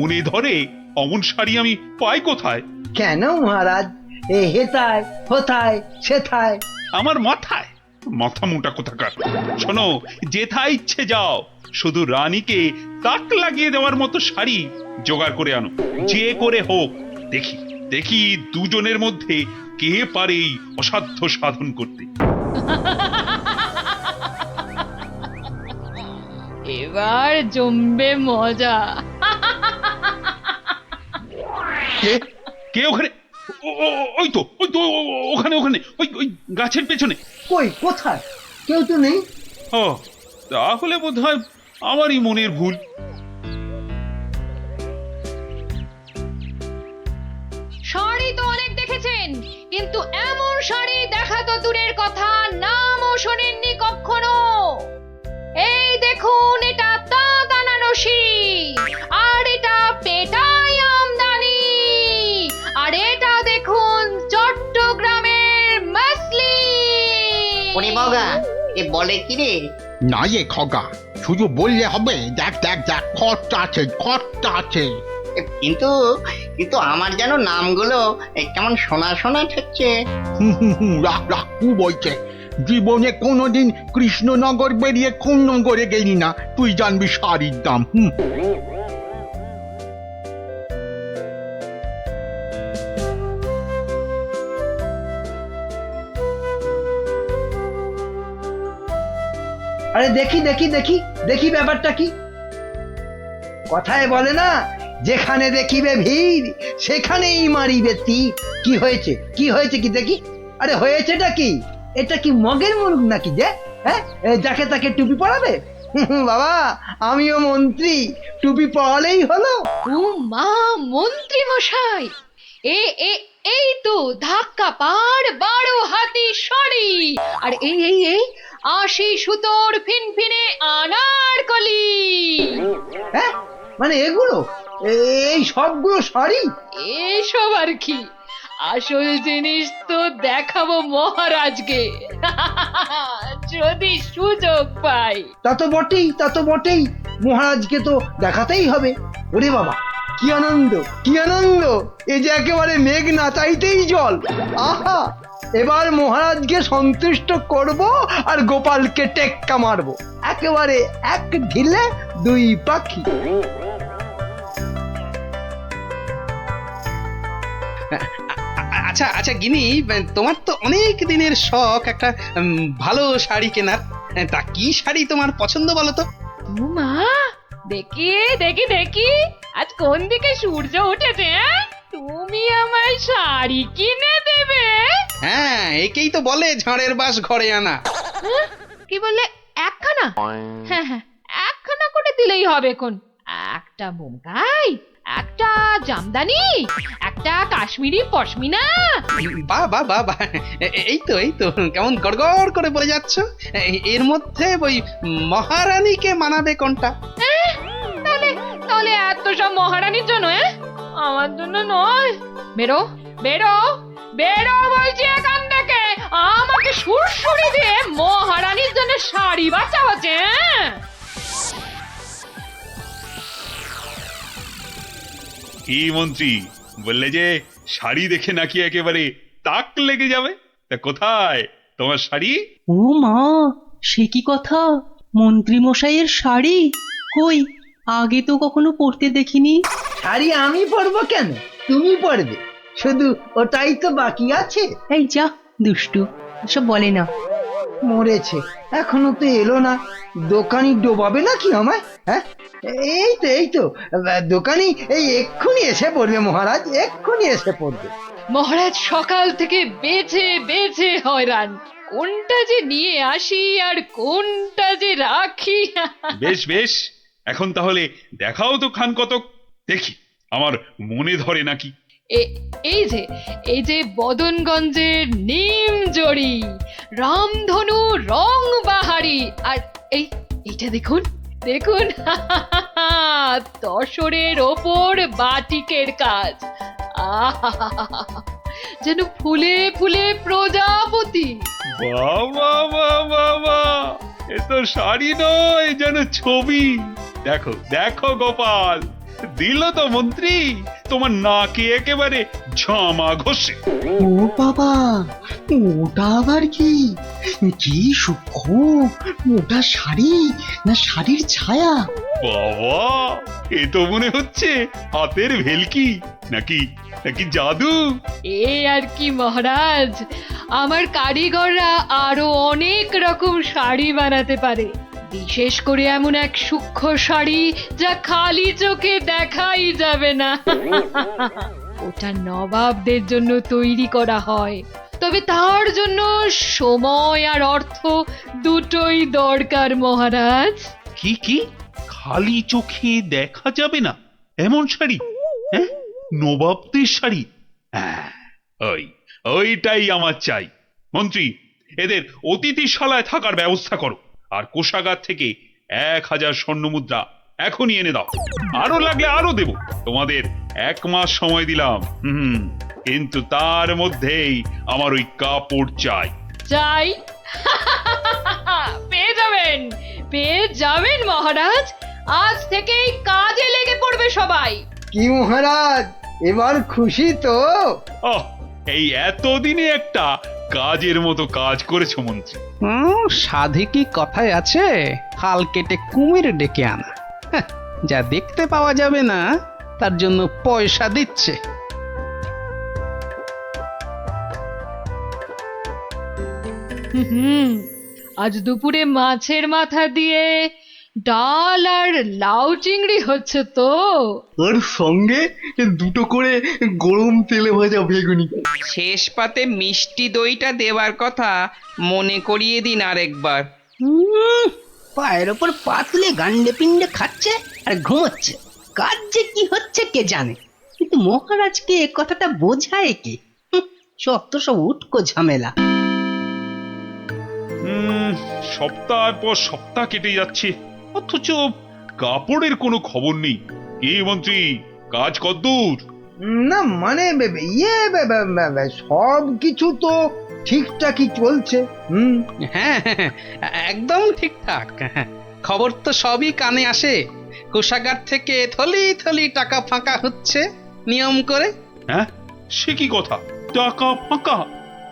মনে ধরে অমন শাড়ি আমি পাই কোথায়? কেন মহারাজ? এ হেথায় হোথায় সেথায়। আমার মাথায়? মাথা মোটা কোথাকার। শোনো, যেথায় ইচ্ছে যাও, শুধু রানীকে তাক লাগিয়ে দেওয়ার মতো শাড়ি জোগাড় করে আনো, যে করে হোক। দেখি দেখি দুজনের মধ্যে কে পারে এই অসাধ্য সাধন করতে। এবার জমবে মজা। কে কে ওখানে? ওই তো ওখানে ওখানে ওই গাছের পেছনে। কই কোথায়? কেউ তো নেই। ও, তাহলে বোধহয় আমারই মনের ভুল। শাড়ি তো অনেক দেখেছেন, কিন্তু এমন শাড়ি দেখা তো দূরের কথা, নামও শোনেননি কখনো। এই দেখুন, এটা তাঁত আনারসি, আর এটা পেটাই আমদানি, আর এটা দেখুন চট্টগ্রামের মসলিন। ওরে বাবা, এ বলে কি রে? না এ খগা, শুধু বললে হবে। দেখ দেখ দেখ, খরচা আছে খরচা আছে। কিন্তু কিন্তু আমার যেন নামগুলো কেমন শোনা শোনা ঠেকছে। রাখ রাখ, কু বলছে। জীবনে কোনোদিন কৃষ্ণনগর বেরিয়ে কোন নগরে গেলি না, তুই জানবি শাড়ির দাম। আরে দেখি দেখি দেখি দেখি ব্যাপারটা কি। কথায় বলে না, যেখানে দেখিবে ভিড় সেখানেই মারিবে তীর। কি হয়েছে কি হয়েছে কি দেখি? আরে হয়েছেটা কি? এটা কি মগের মুরগ নাকি যে হ্যাঁ যাকে তাকে টুপি পরাবে? বাবা, আমিও মন্ত্রী, টুপি পরালেই হলো। ও মা, মন্ত্রী মশাই, এ এ এই তো ধাক্কা পার 12 হাতি শাড়ি, আর এই এই এই 80 সুতোর ফিনফিনে আনারকলি। হ্যাঁ মানে এগুলো, এই সবগুলো শাড়ি? এসব আর কি, আসল জিনিস তো দেখাবো মহারাজকে, যদি সুযোগ পাই। তা তো বটেই, তা তো বটেই, মহারাজকে তো দেখাতেই হবে। ওরে বাবা, কি আনন্দ কি আনন্দ! এ যে একেবারে মেঘ না চাইতেই জল। আহা, এবার মহারাজকে সন্তুষ্ট করব আর গোপালকে টেক্কা মারবো, একেবারে এক ঢিলে দুই পাখি। আচ্ছা আচ্ছা গিনি, তোমার তো অনেক দিনের শখ একটা ভালো শাড়ি কেনার। তা কি শাড়ি তোমার পছন্দ বলো তো? ও মা, দেখি দেখি দেখি, আজ কোন দিকে সূর্য উঠেছে? তুমি আমায় শাড়ি কিনে দেবে? হ্যাঁ, একেই তো বলে ঝাড়ের বাস ঘরে আনা। কি বললে? একখানা? হ্যাঁ হ্যাঁ, একখানা করে দিলেই হবে। কোন একটা বোমকাই, একটা জামদানি, একটা কাশ্মীরি পশমিনা। বাহ বাহ বাহ বাহ, এই তো কেমন গড়গড় করে বলে যাচ্ছ। এর মধ্যে ওই মহারানীকে মানাবে কোনটা? তাহলে তাহলে এত সব মহারানীর জন্য? আমার জন্য নয়। বেরো বেরো বেরো বলছি এখান থেকে। আমাকে সুরসুরি দিয়ে মহারানীর জন্য শাড়ি বাঁচা হচ্ছে। কি মন্ত্রী, বললে যে শাড়ি দেখে নাকি একেবারে তাক লেগে যাবে? তা কোথায় তোমার শাড়ি? ও মা, সে কি কথা! মন্ত্রী মশাইয়ের শাড়ি কই, আগে তো কখনো পরতে দেখিনি। শাড়ি আমি পরবো কেন? তুমি পরবে, শুধু ওটাই তো বাকি আছে। এই যা দুষ্টু, এসব বলে না। মরেছে, এখনো তো এলো না। দোকানি ডোবাবে নাকি আমায়? হ্যাঁ, এই তো দোকানি এই এক্ষুনি এসে পড়বে মহারাজ, এক্ষুনি এসে পড়বে। মহারাজ সকাল থেকে বেছে বেছে হয়রান, কোনটা যে নিয়ে আসি আর কোনটা যে রাখি। বেশ বেশ, এখন তাহলে দেখাও তো খান কতক, দেখি আমার মনে ধরে নাকি। এই যে বদনগঞ্জের নিম জড়ি, রামধনু রং বাহারি, আর এইটা দেখুন দেখুন, তসরের ওপর বাটিকের কাজ। আহা, যেন ফুলে ফুলে প্রজাপতি। বাবা বাবা বাবা, এ তো শাড়ি নয়, যেন ছবি। দেখো দেখো গোপাল, দিল তো মন্ত্রী, তোমার নাকে একেবারে ঝামা ঘষে। ও বাবা, ওটা আবার কি? কি সূক্ষ্ম! ওটা শাড়ি না শাড়ির ছায়া? বাবা, এ তো মনে হচ্ছে হাতের ভেলকি, নাকি নাকি জাদু। এ আর কি মহারাজ, আমার কারিগররা আরো অনেক রকম শাড়ি বানাতে পারে, বিশেষ করে এমন এক সূক্ষ্ম শাড়ি যা খালি চোখে দেখাই যাবে না। ওটা নবাবদের জন্য তৈরি করা হয়, তবে তার জন্য সময় আর অর্থ দুটোই দরকার মহারাজ। কি কি খালি চোখে দেখা যাবে না এমন শাড়ি? হ্যাঁ, নবাবদের শাড়ি। হ্যাঁ, ওইটাই আমার চাই। মন্ত্রী, এদের অতিথিশালায় থাকার ব্যবস্থা করো, আর কোষাগার থেকে 1000 স্বর্ণমুদ্রা এখনই এনে দাও। আরো লাগলে আরো দেব, তোমাদের 1 মাস সময় দিলাম। কিন্তু তার মধ্যেই আমার ওই কাপড় চাই। চাই? পেয়ে যাবেন, পেয়ে যাবেন মহারাজ। আজ থেকেই কাজে লেগে পড়বে সবাই। কি মহারাজ, এবার খুশি তো? আহ, এই এতদিনে একটা কাজের মতো কাজ করেছো মন্ত্রী। সাধে কি কথায় আছে, খাল কেটে কুমির ডেকে আনা। হ্যাঁ, যা দেখতে পাওয়া যাবে না তার জন্য পয়সা দিচ্ছে। হুম, আজ দুপুরে মাছের মাথা দিয়ে ডাল আর লাউ চিংড়ি হচ্ছে তো। আর সঙ্গে 2টো করে গরম তেলে ভাজা বেগুনি। শেষ পাতে মিষ্টি দইটা দেওয়ার কথা মনে করিয়ে দিন আরেকবার। পায়ের ওপর পা তুলে গান্ডে পিণ্ডে খাচ্ছে আর ঘুমোচ্ছে। কাজ যে কি হচ্ছে কে জানে, কিন্তু মহারাজকে এ কথাটা বোঝায় কি? যত সব উটকো ঝামেলা। সপ্তাহ পর সপ্তাহ কেটে যাচ্ছে, অথচ কাপড়ের কোনো খবর নেই। কি মন্ত্রী, কাজ কদ্দূর? না মানে সব কিছু তো ঠিকঠাকই চলছে। হ্যাঁ, একদম ঠিকঠাক। খবর তো সবই কানে আসে। কোষাগার থেকে থলি থলি টাকা ফাঁকা হচ্ছে নিয়ম করে। হ্যাঁ, সে কি কথা? টাকা ফাঁকা?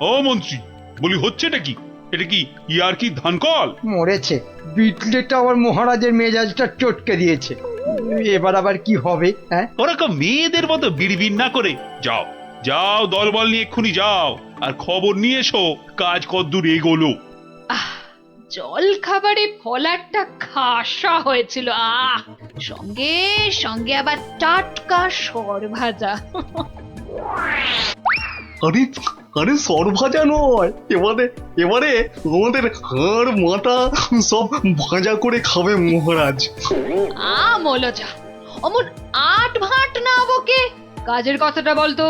ও মন্ত্রী, বলি হচ্ছেটা কি? এটা কি ইয়ার কি ধানকল? মরেছে, বিটলেটা আবার মহারাজের মেজাজটা চটকে দিয়েছে। এবার আবার কি হবে? হ্যাঁ, ওরকম মেয়েদের মতো বিড়বিড় না করে যাও, যাও দলবল নিয়ে এক্ষুনি যাও, আর খবর নিয়ে এসো কাজ কদ্দূর এগোলো। জল খাবারে ফলারটা খাসা হয়েছিল। সঙ্গে সঙ্গে আবার টাটকা সর ভাজা। আরে আরে সর ভাজা নয়, এবারে এবারে আমাদের হাড় মাথা সব ভাজা করে খাবে মহারাজ। মলজা, অমন আট ভাট না বকে কাজের কথাটা বলতো।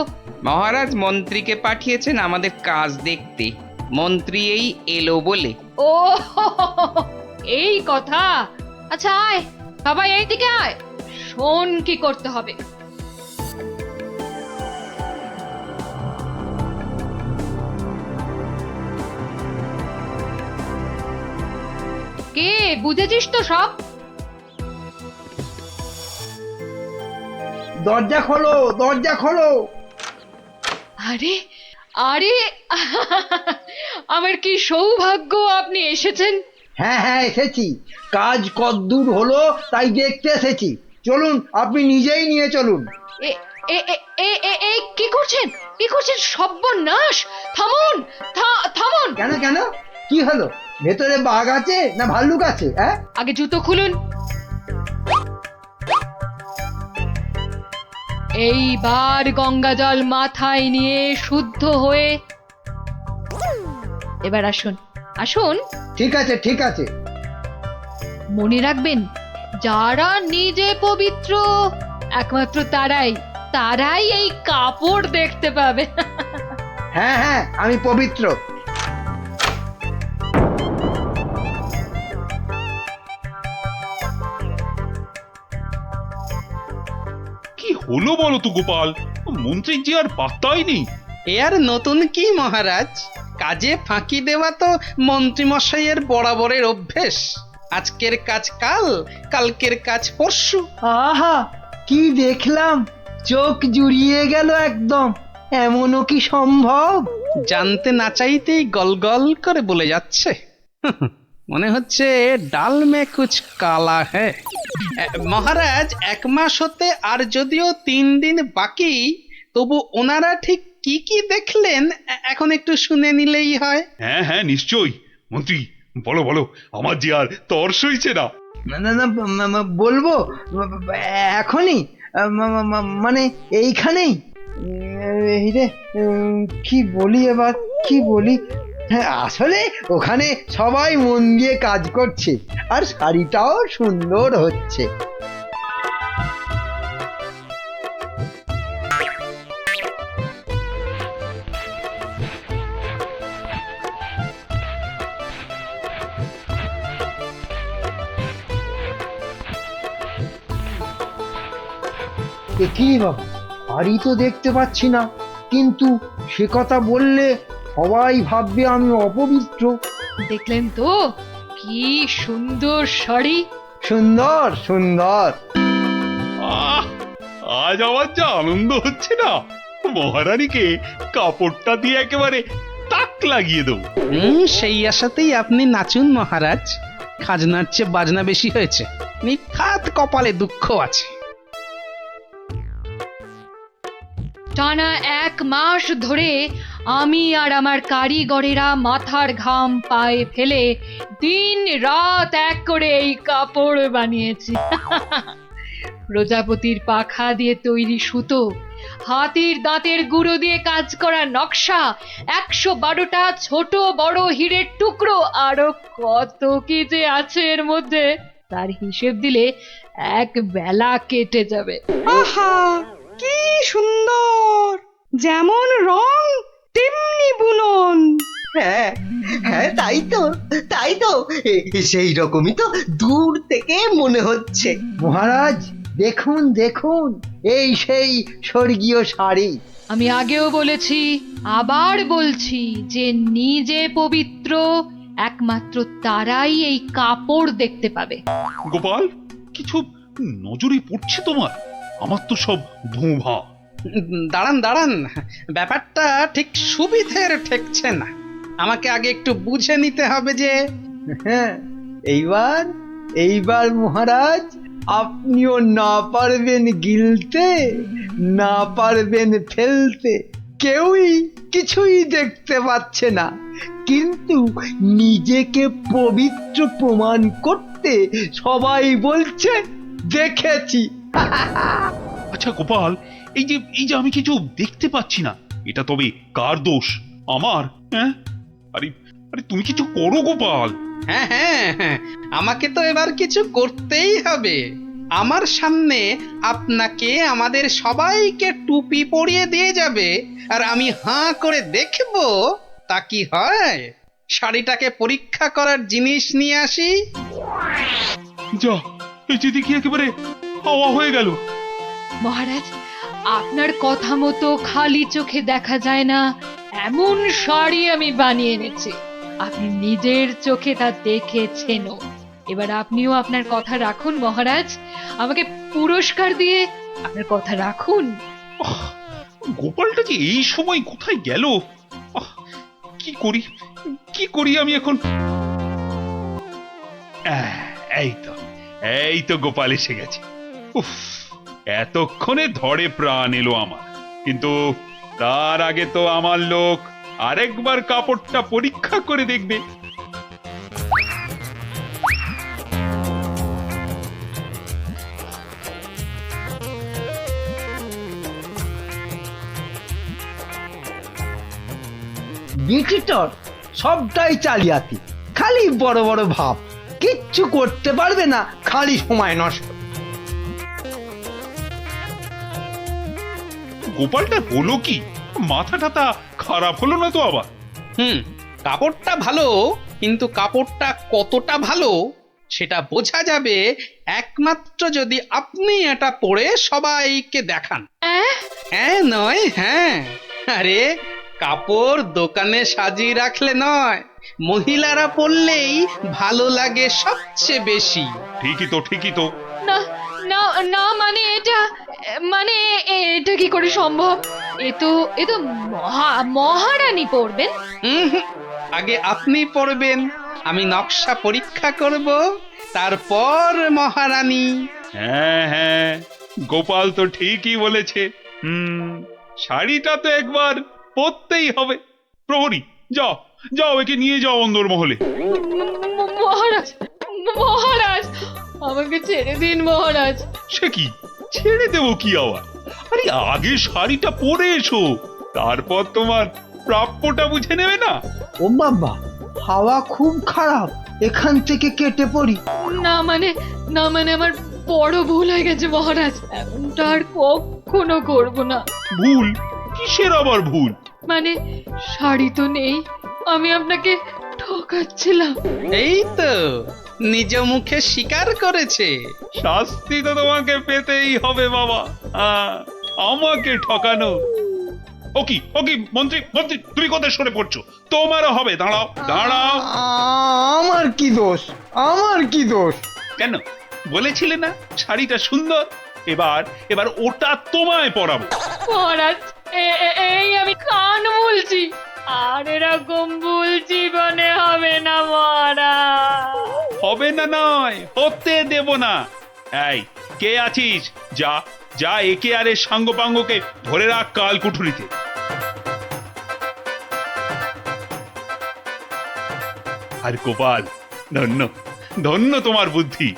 মহারাজ মন্ত্রীকে পাঠিয়েছেন আমাদের কাজ দেখতে। মন্ত্রী এই এলো বলে। ও, এই কথা। আচ্ছা আয় সবাই এইদিকে আয়, শোন কি করতে হবে। কে বুঝেছিস তো সব? দরজা খোলো, দরজা খোলো। আরে আরে, আমার কি সৌভাগ্য আপনি এসেছেন। হ্যাঁ হ্যাঁ, এসেছি। কাজ কদ্দূর হলো তাই দেখতে এসেছি। চলুন, আপনি নিজেই নিয়ে চলুন। এ এ এ এ এ এ কি করছেন, কি করছেন? সর্বনাশ! থামুন, থামুন। কেন কেন, কি হলো? ভেতরে বাঘ আছে না ভাল্লুক আছে? হ্যাঁ, আগে জুতো খুলুন। এইবার গঙ্গা জল মাথায় নিয়ে শুদ্ধ হয়ে এবার আসুন, আসুন। ঠিক আছে ঠিক আছে। মনে রাখবেন, যারা নিজে পবিত্র একমাত্র তারাই এই কাপড় দেখতে পাবে। হ্যাঁ হ্যাঁ, আমি পবিত্র। কি হলো বলো তো গোপাল, মন্ত্রীর যে আর পাত্তাই নেই। এ আর নতুন কি মহারাজ, কাজে ফাঁকি দেওয়া তো মন্ত্রীমশাইয়ের বরাবরের অভ্যেস। আজকের কাজ কাল, কালকের কাজ পরশু। আহা, কি দেখলাম, চোখ জুড়িয়ে গেল একদম। এমনও কি সম্ভব? জানতে না চাইতেই গল গল করে বলে যাচ্ছে। মনে হচ্ছে ডাল মে কুছ কালা হ্যাঁ। মহারাজ, 1 মাস হতে আর যদিও 3 দিন বাকি, তবু ওনারা ঠিক কি কি দেখলেন এখন একটু শুনে নিলেই হয়। হ্যাঁ হ্যাঁ নিশ্চয়ই। মন্ত্রী বলো বলো, আমার যে আর তর সইছে না। না না না, বলবো এখনই, মানে এইখানেই। এই রে, কি বলি এবার, কি বলি? হ্যাঁ, আসলে ওখানে সবাই মন দিয়ে কাজ করছে আর শাড়িটাও সুন্দর হচ্ছে। কি বাবা, শাড়ি তো দেখতে পাচ্ছি না, কিন্তু সে কথা বললে সবাই ভাববে আমি অপবিত্র। দেখলেন তো কি সুন্দর শাড়ি। সুন্দর সুন্দর। আহ, আজ আমার যা আনন্দ হচ্ছে না, মহারানীকে কাপড়টা দিয়ে একেবারে তাক লাগিয়ে দেবো। সেই আশাতেই আপনি নাচুন মহারাজ। খাজনার চেয়ে বাজনা বেশি হয়েছে, নিখাত কপালে দুঃখ আছে। টানা 1 মাস ধরে আমি আর আমার কারিগরেরা মাথার ঘাম পায়ে ফেলে দিন রাত এক করে এই কাপড় বানিয়েছি। প্রজাপতির পাখা দিয়ে তৈরি সুতো, হাতির দাঁতের গুঁড়ো দিয়ে কাজ করা নকশা, 112টা ছোট বড় হীরের টুকরো, আরো কত কি যে আছে এর মধ্যে, তার হিসেব দিলে 1 বেলা কেটে যাবে। আহা, কি সুন্দর! যেমন রং তেমনি বুনন। হ্যাঁ হ্যাঁ, তাই তো, তাই তো, সেই রকমই তো দূর থেকে মনে হচ্ছে। মহারাজ দেখুন দেখুন, এই সেই স্বর্গীয় শাড়ি। আমি আগেও বলেছি, আবার বলছি যে নিজে পবিত্র একমাত্র তারাই এই কাপড় দেখতে পাবে। গোপাল, কিছু নজরে পড়ছে তোমার? আমার তো সব ধোঁভা। দাঁড়ান দাঁড়ান, ব্যাপারটা ঠিক সুবিধের ঠেকছে না। আমাকে আগে একটু বুঝে নিতে হবে যে। হ্যাঁ, এইবার এইবার মহারাজ আপনিও না পারবেন গিলতে, না পারবেন ফেলতে, কেউই কিছুই দেখতে পাচ্ছে না, কিন্তু নিজেকে পবিত্র প্রমাণ করতে সবাই বলছে দেখেছি। আচ্ছা গোপাল, এই যে আমি কিছু দেখতে পাচ্ছি না, এটা তবে কার দোষ? আমার? হ্যাঁ, আরে আরে তুমি কিছু করো গোপাল। হ্যাঁ হ্যাঁ হ্যাঁ, আমাকে তো এবার কিছু করতেই হবে। আমার সামনে আপনাকে আমাদের সবাইকে টুপি পরিয়ে দিয়ে যাবে, আর আমি হাঁ করে দেখব তা কি হয়। শাড়িটাকে পরীক্ষা করার জিনিস নিয়ে আসি। যা, এই যে দেখি একেবারে হাওয়া হয়ে গেল। মহারাজ, আপনার কথা মতো খালি চোখে দেখা যায় না এমন শাড়ি আমি বানিয়ে এনেছি। আপনি নিজের চোখে তা দেখেছেনও। এবার আপনিও আপনার কথা রাখুন মহারাজ, আমাকে পুরস্কার দিয়ে আপনার কথা রাখুন। আহ, গোপালটা যে এই সময় কোথায় গেল? আহ, কি করি কি করি আমি এখন? এই তো গোপাল এসে গেছে। উফ, এতক্ষণে ধরে প্রাণ এলো আমার। কিন্তু তার আগে তো আমার লোক আরেকবার কাপড়টা পরীক্ষা করে দেখবে। বিটিটর সবটাই চালিয়াতি, খালি বড় বড় ভাব, কিচ্ছু করতে পারবে না, খালি সময় নষ্ট। গোপালটা হলো কি? মাথা টাথা খারাপ হলো না তো আবার? কাপড়টা ভালো, কিন্তু কাপড়টা কতটা ভালো সেটা বোঝা যাবে একমাত্র যদি আপনি এটা পরে সবাইকে দেখান। হ্যাঁ নয় হ্যাঁ, আরে কাপড় দোকানে সাজিয়ে রাখলে নয়, মহিলারা পরলেই ভালো লাগে সবচেয়ে বেশি। ঠিকই তো ঠিকই তো। না না না মানে এটা কি করে সম্ভব? এ তো মহারানী পড়বেন। হুম, আগে আপনি পড়বেন, আমি নকশা পরীক্ষা করব, তারপর মহারানী। হ্যাঁ হ্যাঁ, গোপাল তো ঠিকই বলেছে। শাড়িটা তো একবার পরতেই হবে। প্রহরী, যাও যাও, একে নিয়ে যাও অন্দরমহলে। মহারাজ, মহারাজ, আমাকে ছেড়ে দিন মহারাজ। সে কি, ছেড়ে দেবো কি আবার? আরে আগে শাড়িটা পরে এসো, তারপর তোমার প্রাপ্যটা বুঝে নেবে না? ও বাবা, হাওয়া খুব খারাপ, এখান থেকে কেটে পড়ি। না মানে আমার বড় ভুল হয়ে গেছে মহারাজ, এমনটা আর কখনো করব না। ভুল? কিসের আবার ভুল? মানে শাড়ি তো নেই, আমি আপনাকে ঠকাচ্ছিলাম। এই তো নিজ মুখে স্বীকার করেছে। শাস্তি তো তোমাকে পেতেই হবে বাবা। আমাকে ঠকানো? ওকি ওকি, মন্ত্রী মন্ত্রী, তুমি কোথায় সরে পড়ছো? তোমারও হবে, দাঁড়াও দাঁড়াও। আমার কি দোষ, আমার কি দোষ? কেন, বলেছিলে না শাড়িটা সুন্দর? এবার ওটা তোমায় পরাবো। মহারাজ, এই আমি কান বলছি, আর এরকম ভুল জীবনে হবে না মহারাজ। হবে না নয়, হতে দেব না। এই, কে আছিস? যা যা, একে আর এর সাঙ্গপাঙ্গকে ধরে রাখ কাল কুঠুরিতে। আর গোপাল, ধন্য ধন্য তোমার বুদ্ধি।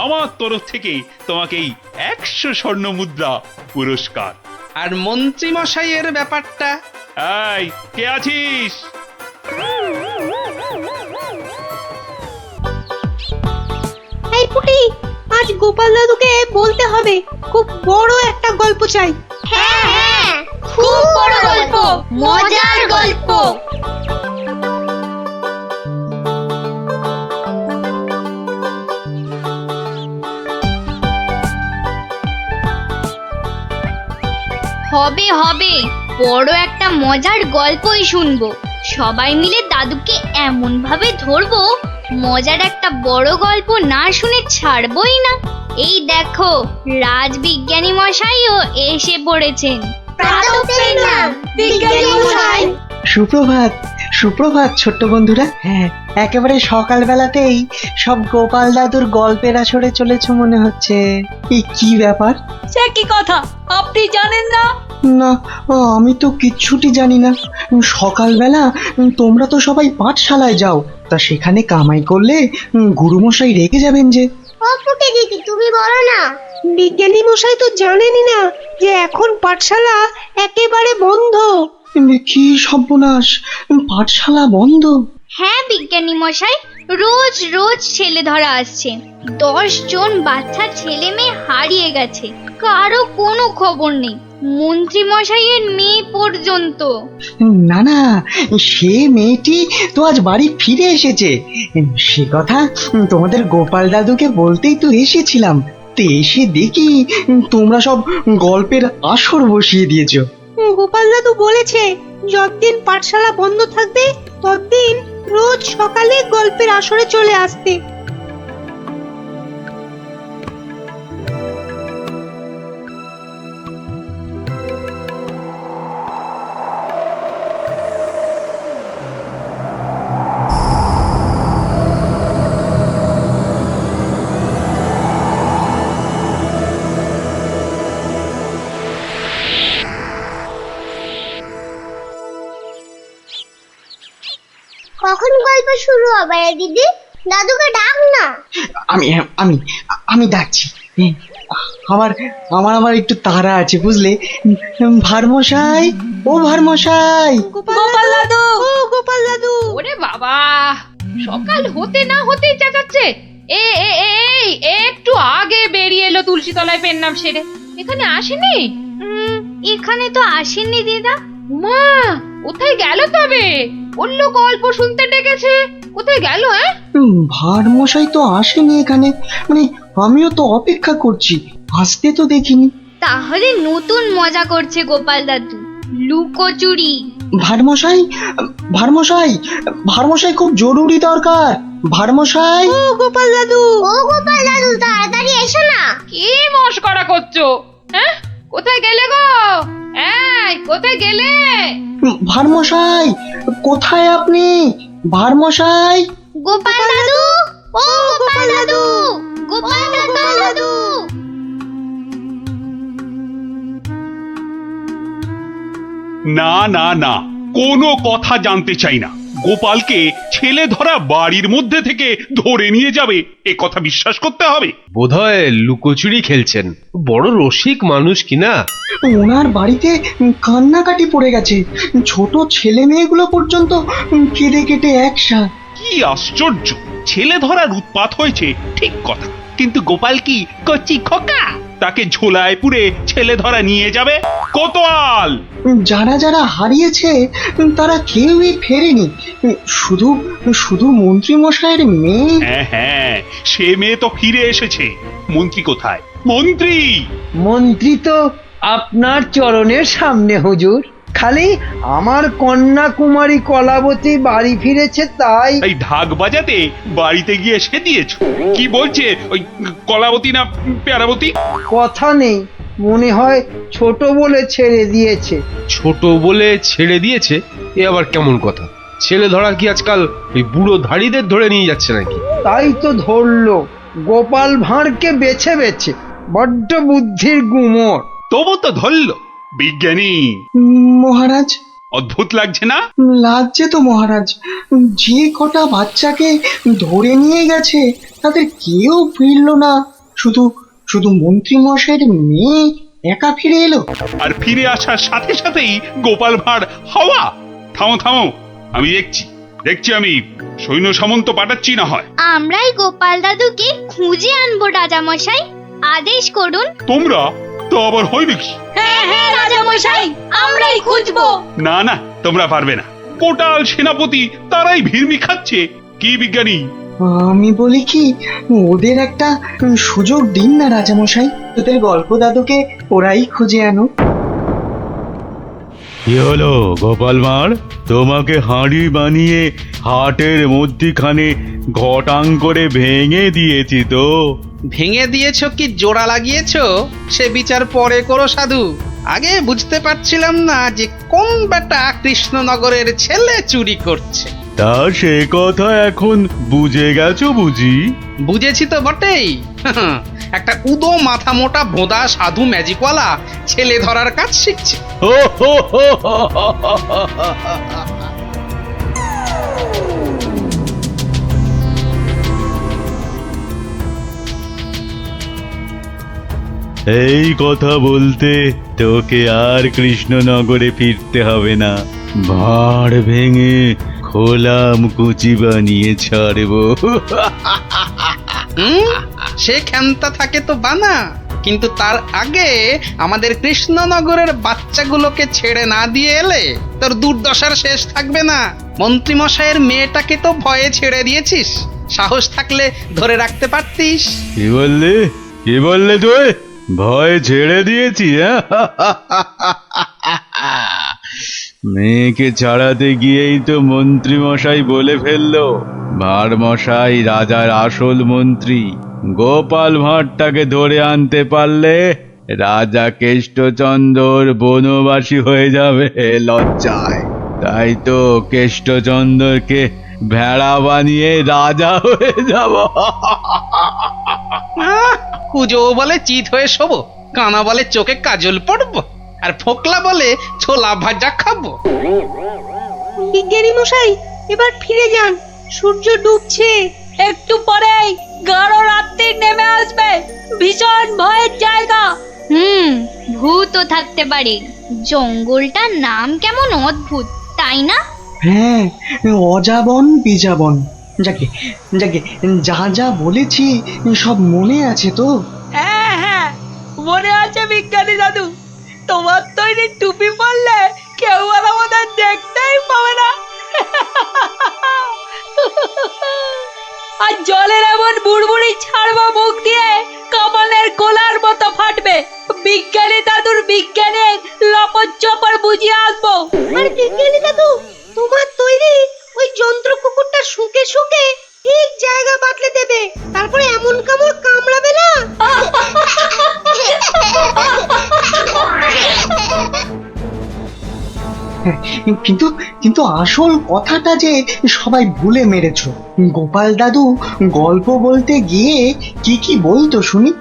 আমার তরফ থেকে তোমাকে এই 100 স্বর্ণ মুদ্রা পুরস্কার। আর মন্ত্রী মশাইয়ের ব্যাপারটা? এই, কে আছিস? এই পুটি, আজ গোপাল দাদুকে বলতে হবে, খুব বড় একটা গল্প চাই। হ্যাঁ হ্যাঁ, খুব বড় গল্প, মজার গল্প। হবে হবে, বড় একটা মজার গল্পই শুনবো। সবাই মিলে দাদুকে এমন ভাবে ধরবো, মজার একটা বড় গল্প না শুনে ছাড়বই না। এই দেখো, রাজবিজ্ঞানী মশাইও এসে পড়েছেন। সুপ্রভাত, সুপ্রভাত ছোট্ট বন্ধুরা। হ্যাঁ, একেবারে সকালবেলাতেই সব গোপাল দাদুর গল্পের আসরে চলেছ মনে হচ্ছে। এই কি ব্যাপার? সে কি কথা, আপনি জানেন না? না, আমি তো কিচ্ছুটি জানি না। সকালবেলা তোমরা তো সবাই পাঠশালায় যাও, তা সেখানে কামাই করলে গুরুমশাই রেগে যাবেন যে। দিদি, তুমি বলো না। বিজ্ঞানী মশাই তো জানেনই না যে এখন পাঠশালা একেবারে বন্ধ। কি সর্বনাশ, পাঠশালা বন্ধ? হ্যাঁ বিজ্ঞানী মশাই, রোজ রোজ ছেলে ধরা আসছে। 10 জন বাচ্চা ছেলে মেয়ে হারিয়ে গেছে, কারো কোনো খবর নেই, মন্ত্রী মশাইয়ের মেয়ে পর্যন্ত। না না, সে মেয়েটি তো আজ বাড়ি ফিরে এসেছে। সে কথা তোমাদের গোপাল দাদুকে বলতেই তো এসেছিলাম। তো এসে দেখি তোমরা সব গল্পের আসর বসিয়ে দিয়েছো। গোপাল দাদু বলেছে যতদিন পাঠশালা বন্ধ থাকবে ততদিন রোজ সকালে গল্পের আসরে চলে আসতে। কখন গল্প শুরু হবে দিদি? দাদুকে ডাক না। আমি আমি আমি ডাকছি। আমার আমার আমার একটু তাড়া আছে বুঝলে। ভারমশাই, ও ভারমশাই। গোপাল দাদু, ও গোপাল দাদু। ওরে বাবা, সকাল হতে না হতেই চেঁচাচ্ছে। এই একটু আগে বেরিয়ে এলো তুলসী তলায় পেন নাম সেরে, এখানে আসেনি? এখানে তো আসেননি দিদা। মা, কোথায় গেল তবে? বললো গল্প শুনতে ডেকেছে, কোথায় গেল? ভারমশাই তো আসেনি এখানে, মানে আমিও তো অপেক্ষা করছি, আসতে তো দেখিনি। তাহলে নতুন মজা করছে গোপাল দাদু, লুকোচুরি। ভারমশাই, ভারমশাই, ভারমশাই খুব জরুরি দরকার। ভারমশাই, ও গোপাল দাদু তাড়াতাড়ি এসো না। কি মস্করা করছো? হ্যাঁ, কোথায় গেলে গো? এই, কোথায় গেলে? ভারমশাই, কোথায় আপনি? ভারমশাই, গোপাল দাদু, ও গোপাল দাদু, গোপাল দাদু। না না না, কোনো কথা জানতে চাই না। গোপালকে ছেলে ধরা বাড়ির মধ্যে থেকে ধরে নিয়ে যাবে, এ কথা বিশ্বাস করতে হবে? বোধহয় লুকোচুরি খেলছেন, বড় রসিক মানুষ কিনা। ওনার বাড়িতে কান্নাকাটি পড়ে গেছে, ছোট ছেলে মেয়েগুলো পর্যন্ত কেঁদে কেটে একসা। কি আশ্চর্য! ছেলে ধরার উৎপাত হয়েছে ঠিক কথা, কিন্তু গোপাল কি কচি খোকা? তাকে ঝোলায় পুরে ছেলে ধরা নিয়ে যাবে? কোতোয়াল! যারা যারা হারিয়েছে তারা কেউই ফেরেনি, শুধু শুধু মন্ত্রী মশাইয়ের মেয়ে। হ্যাঁ হ্যাঁ, সে মেয়ে তো ফিরে এসেছে। মন্ত্রী কোথায়? মন্ত্রী! মন্ত্রী তো আপনার চরণের সামনে হুজুর। খালি আমার কন্যা কুমারী কলাবতী বাড়ি ফিরেছে তাই। এই ঢাক বাজাতে বাড়িতে গিয়ে সে দিয়েছো? কি বলছে ওই কলাবতী না পেয়ারাবতী? কথা নেই, মনে হয় ছোট বলে ছেড়ে দিয়েছে। ছোট বলে ছেড়ে দিয়েছে? এ আবার কেমন কথা? ছেলে ধরা কি আজকাল এই বুড়ো ধাড়িদের ধরে নিয়ে যাচ্ছে নাকি? তাই তো ধরলো গোপাল ভাঁড়কে বেছে বেছে। বড্ড বুদ্ধির গুমর। তবু তো ধরল বিজ্ঞানী। মহারাজ, অদ্ভুত লাগছে না? লাগছে তো মহারাজ। যে কটা বাচ্চাকে ধরে নিয়ে গেছে তাদের কেউ ফিরলো না, শুধু শুধু মন্ত্রী মশাইয়ের মেয়ে একা ফিরে এলো। আর ফিরে আসার সাথে সাথেই গোপাল ভাঁড় হাওয়া। থামো থামো, আমি দেখছি আমি সৈন্য সামন্ত পাঠাচ্ছি না হয়। আমরাই গোপাল দাদুকে খুঁজে আনবো রাজামশাই, আদেশ করুন। তোমরা তো আবার হয় নাকি? হ্যাঁ হ্যাঁ রাজামশাই, আমরাই খুঁজবো। না না, তোমরা পারবে না। কোটাল সেনাপতি তারাই ভিড়মি খাচ্ছে। কি বিজ্ঞানী? আমি বলি কি, ওদের একটা সুযোগ দিন না রাজামশাই, ওদের গল্প দাদুকে ওরাই খুঁজে আনো। কি হলো গোপাল ভাঁড়? তোমাকে হাঁড়ি বানিয়ে হাটের মধ্যিখানে ঘটাং করে ভেঙে দিয়েছি তো। ভেঙে দিয়েছো কি জোড়া লাগিয়েছো সে বিচার পরে করো সাধু। আগে বুঝতে পারছিলাম না যে কোন বেটা কৃষ্ণনগরের ছেলে চুরি করছে। তা সে কথা এখন বুঝে গেছো বুঝি? বুঝেছি তো বটেই। একটা উদো মাথা মোটা ভোঁদা সাধু ম্যাজিকওয়ালা ছেলে ধরার কাজ শিখছে। এই কথা বলতে তোকে আর কৃষ্ণনগরে ফিরতে হবে না। ভাঁড় ভেঙে খোলাম কুচি বানিয়ে ছাড়বো। সে ক্ষমতা থাকে তো বানা, কিন্তু তার আগে আমাদের কৃষ্ণনগরের বাচ্চাগুলোকে ছেড়ে না দিয়ে এলে তোর দুর্দশার শেষ থাকবে না। মন্ত্রী মশাইয়ের মেয়েটাকে তো ভয়ে ছেড়ে দিয়েছিস, সাহস থাকলে ধরে রাখতে পারতিস। কি বললে তুই? ভয় ছেড়ে দিয়েছি? মেয়েকে ছাড়াতে গিয়েই তো মন্ত্রী মশাই বলে ফেললো ভাঁড় মশাই রাজার আসল মন্ত্রী। গোপাল ভাঁড়টাকে ধরে আনতে পারলে রাজা কেষ্টচন্দ্র বনবাসী হয়ে যাবে লজ্জায়। তাই তো কেষ্টচন্দ্রকে ভেড়া বানিয়ে রাজা হয়ে যাব। কুজো বলে চিত হয়ে শোবো, কানা বলে চোখে কাজল পড়বো, আর ফোকলা বলে ছোলা ভাজা খাবো। বিজ্ঞানী মশাই, এবার ফিরে যান, সূর্য ডুবছে, একটু পরেই গাঢ় রাত্রি নেমে আসবে। ভীষণ ভয়ের জায়গা। ভূতও থাকতে পারে। জঙ্গলটার নাম কেমন অদ্ভুত, তাই না? হ্যাঁ, অজাবন বিজাবন। যাকে যাকে যা যা বলেছি সব মনে আছে তো? হ্যাঁ হ্যাঁ, মনে আছে বিজ্ঞানী দাদু। তোমার তৈরি টুপি পরলে কেউ আর আমাদের দেখতেই পাবে না। আর জলের এমন বুড়বুড়ি ছাড়বো মুখ দিয়ে, কামানের গোলার মতো ফাটবে। বিজ্ঞানী দাদুর বিজ্ঞানে লপট চপর বুঝিয়ে আসবো। আর বিজ্ঞানী দাদু, তোমার তৈরি ওই যন্ত্র কুকুরটা শুকে শুকে ঠিক কিন্তু কিন্তু আসল কথাটা যে সবাই ভুলে মেরেছো। গোপাল দাদু গল্প বলতে গিয়ে কি কি বলতো শুনি।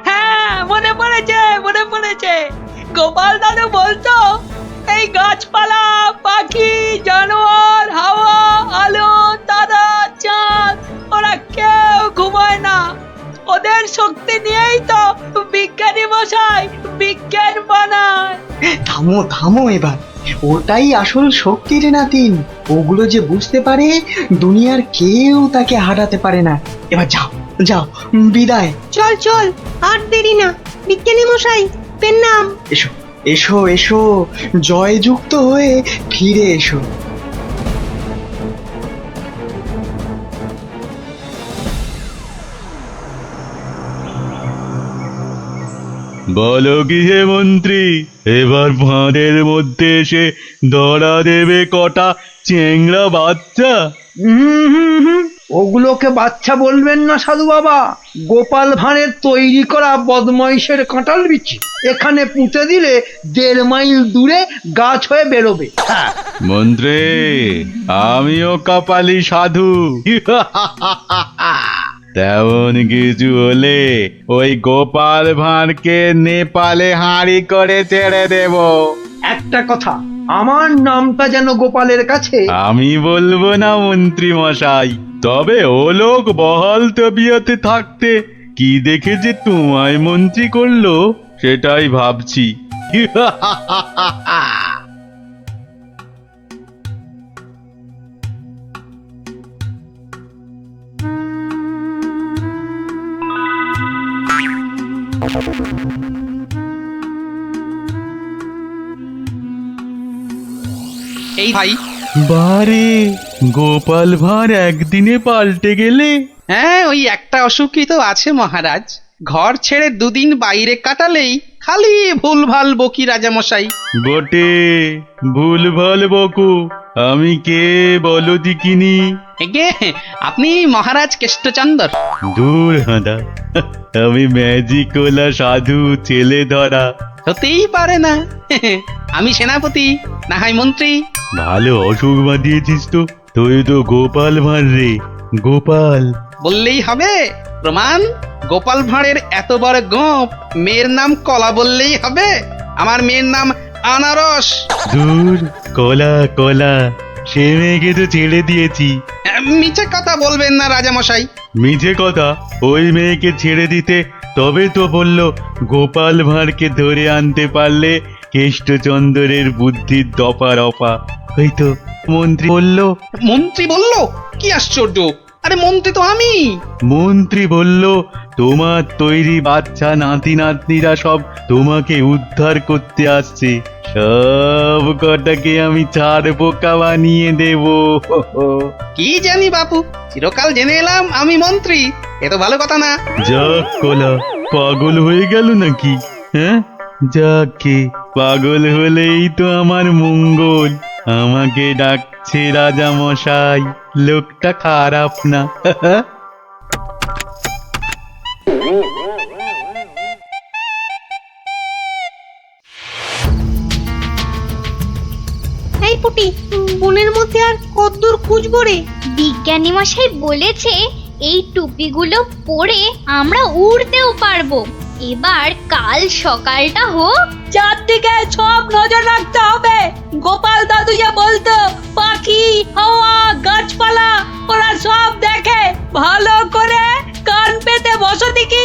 হ্যাঁ, মনে পড়েছে। গোপাল দাদু বলতো এই গাছপালা, পাখি, জানোয়ার, হাওয়া, আলো, তারা, চাঁদ, ওরা কেউ ঘুমায় না। ওদের শক্তি নিয়েই তো বিজ্ঞানী মশাই বিজ্ঞান বানায়। থামো থামো এবার, ওটাই আসল শক্তির নাতিন। ওগুলো যে বুঝতে পারে দুনিয়ার কেউ তাকে হারাতে পারে না। এবার যাও যাও, বিদায়। চল চল, আর দেরি না। বিজ্ঞানী মশাই, পেন নাম। এসো এসো এসো, জয়যুক্ত হয়ে ফিরে এসো। বলো কি হে মন্ত্রী, এবার ফাঁদের মধ্যে এসে ধরা দেবে কটা চেংড়া বাচ্চা? ওগুলোকে বাচ্চা বলবেন না সাধু বাবা, গোপাল ভাঁড়ের তৈরি করা বদমাইশের কাঁঠাল বিচি। এখানে পুঁতে দিলে 1.5 মাইল দূরে গাছ হয়ে বেরোবে। মন্ত্রী, আমিও কপালি সাধু। তেমন কিছু হলে ওই গোপাল ভাঁড়কে নেপালে হাঁড়ি করে ছেড়ে দেব। একটা কথা, আমার নামটা যেন গোপালের কাছে। আমি বলবো না মন্ত্রী মশাই, তবে ও লোক বহাল তবিয়তে থাকতে কি দেখে যে তোমায় মন্ত্রী করলো সেটাই ভাবছি। এই ভাই, বারে, গোপাল ভাঁড় একদিনে পাল্টে গেলে। হ্যাঁ, ওই একটা অসুখই তো আছে মহারাজ। ঘর ছেড়ে 2 দিন বাইরে কাটালেই খালি ভুলভাল বকি রাজামশাই। বটে, ভুলভাল বকু। আমি কে বলো দিকিনি? এগে, আপনি মহারাজ কেষ্টচন্দর। দূর হাঁদা, আমি ম্যাজিকওয়ালা সাধু ছেলে ধরা। হতেই পারে না। আমি সেনাপতি, না হয় মন্ত্রী। ভালো অসুখ বাঁধিয়েছিস তো। তুই তো গোপাল ভাঁড় রে, গোপাল। বললেই হবে? প্রমাণ? গোপাল ভাঁড়ের এত বড় গোপ, মেয়ের নাম কলা বললেই হবে? আমার মেয়ের নাম আনারস। দূর, কলা কলা, সে মেয়েকে তো ছেড়ে দিয়েছি। মিছে কথা বলবেন না রাজামশাই। মিছে কথা? ওই মেয়েকে ছেড়ে দিতে তবে তো বলল গোপাল ভাঁড়কে ধরে আনতে পারলে কেষ্টচন্দ্রের বুদ্ধির দফা রফা। হয়তো মন্ত্রী বলল। মন্ত্রী বলল? কি আশ্চর্য! আরে মন্ত্রী তো আমি। মন্ত্রী বলল তোমার তৈরি বাচ্চা নাতি নাতনিরা সব তোমাকে উদ্ধার করতে আসছে, সব কটাকে আমি ছাড় পোকা বানিয়ে দেব। কি জানি বাপু, চিরকাল জেনে এলাম আমি মন্ত্রী। এ তো ভালো কথা না। যাক কলা, পাগল হয়ে গেল নাকি? হ্যাঁ, যাকে পাগল হলেই তো আমার মঙ্গল। আমাকে ডাকছে রাজা মশাই, লোকটা খারাপ না। এই পুটি, বনের মধ্যে আর কতদূর খুঁজবো রে? বিজ্ঞানী মশাই বলেছে এই টুপিগুলো পরে আমরা উড়তেও পারবো। এবার কাল সকালটা হোক, চারদিকে সব নজর রাখতে হবে। গোপাল দাদু যা বলতো, পাখি, হাওয়া, গাছপালা, ওরা সব দেখে। ভালো করে কান পেতে বসো দেখি।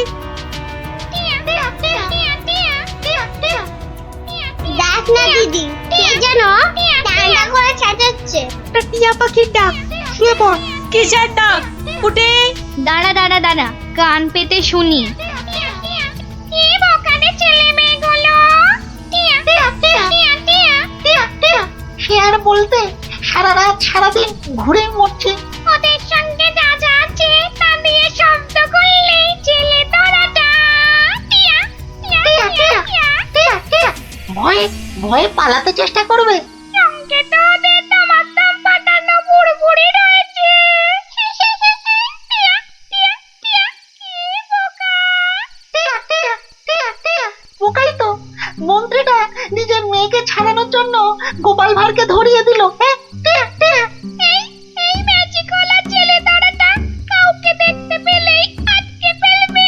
দেখ না দিদি, কে যেন টানা করে চেঁচাচ্ছে। টিয়া পাখির ডাক। শুয়ে পড়। কিসের ডাক? পুটি, দাঁড়া দাঁড়া দাঁড়া, কান পেতে শুনি। সে আর বলতে, সারা রাত সারাদিন ঘুরে মরছে। ওদের সঙ্গে যা যা আছে তা দিয়ে শব্দ করলেই জেলে ধরাটা। ভয়ে ভয়ে পালাতে চেষ্টা করবে। সঙ্গে তো ওদের দমাদম পাঠানো বুড়বুড়ি রয়েছে। পোকাই তো, মন্ত্রীটা নিজের মেয়েকে ছাড়ানোর জন্য গোপাল ভাঁড়কে ধরিয়ে দিল। এই ম্যাজিকওয়ালা ছেলে ধরাটা কাউকে দেখতে পেলেই আটকে ফেলবে।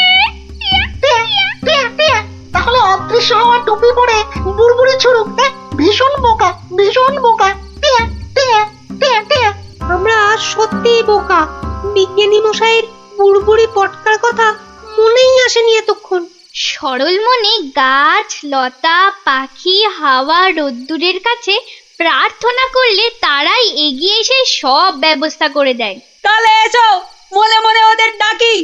তাহলে অদৃশ্য হওয়া টুপি পরে বুড়বুড়ি ছুড়ুক। ভীষণ বোকা, ভীষণ বোকা। আমরা সত্যিই বোকা। বিজ্ঞানী মশাইয়ের বুড়বুড়ি পটকার কথা মনেই আসেনি এতক্ষণ। সরল মনে গাছ লতা পাখি হাওয়া রোদ্দুরের কাছে প্রার্থনা করলে তারাই এগিয়ে এসে সব ব্যবস্থা করে দেয়। তাহলে এসো মনে মনে ওদের ডাকি।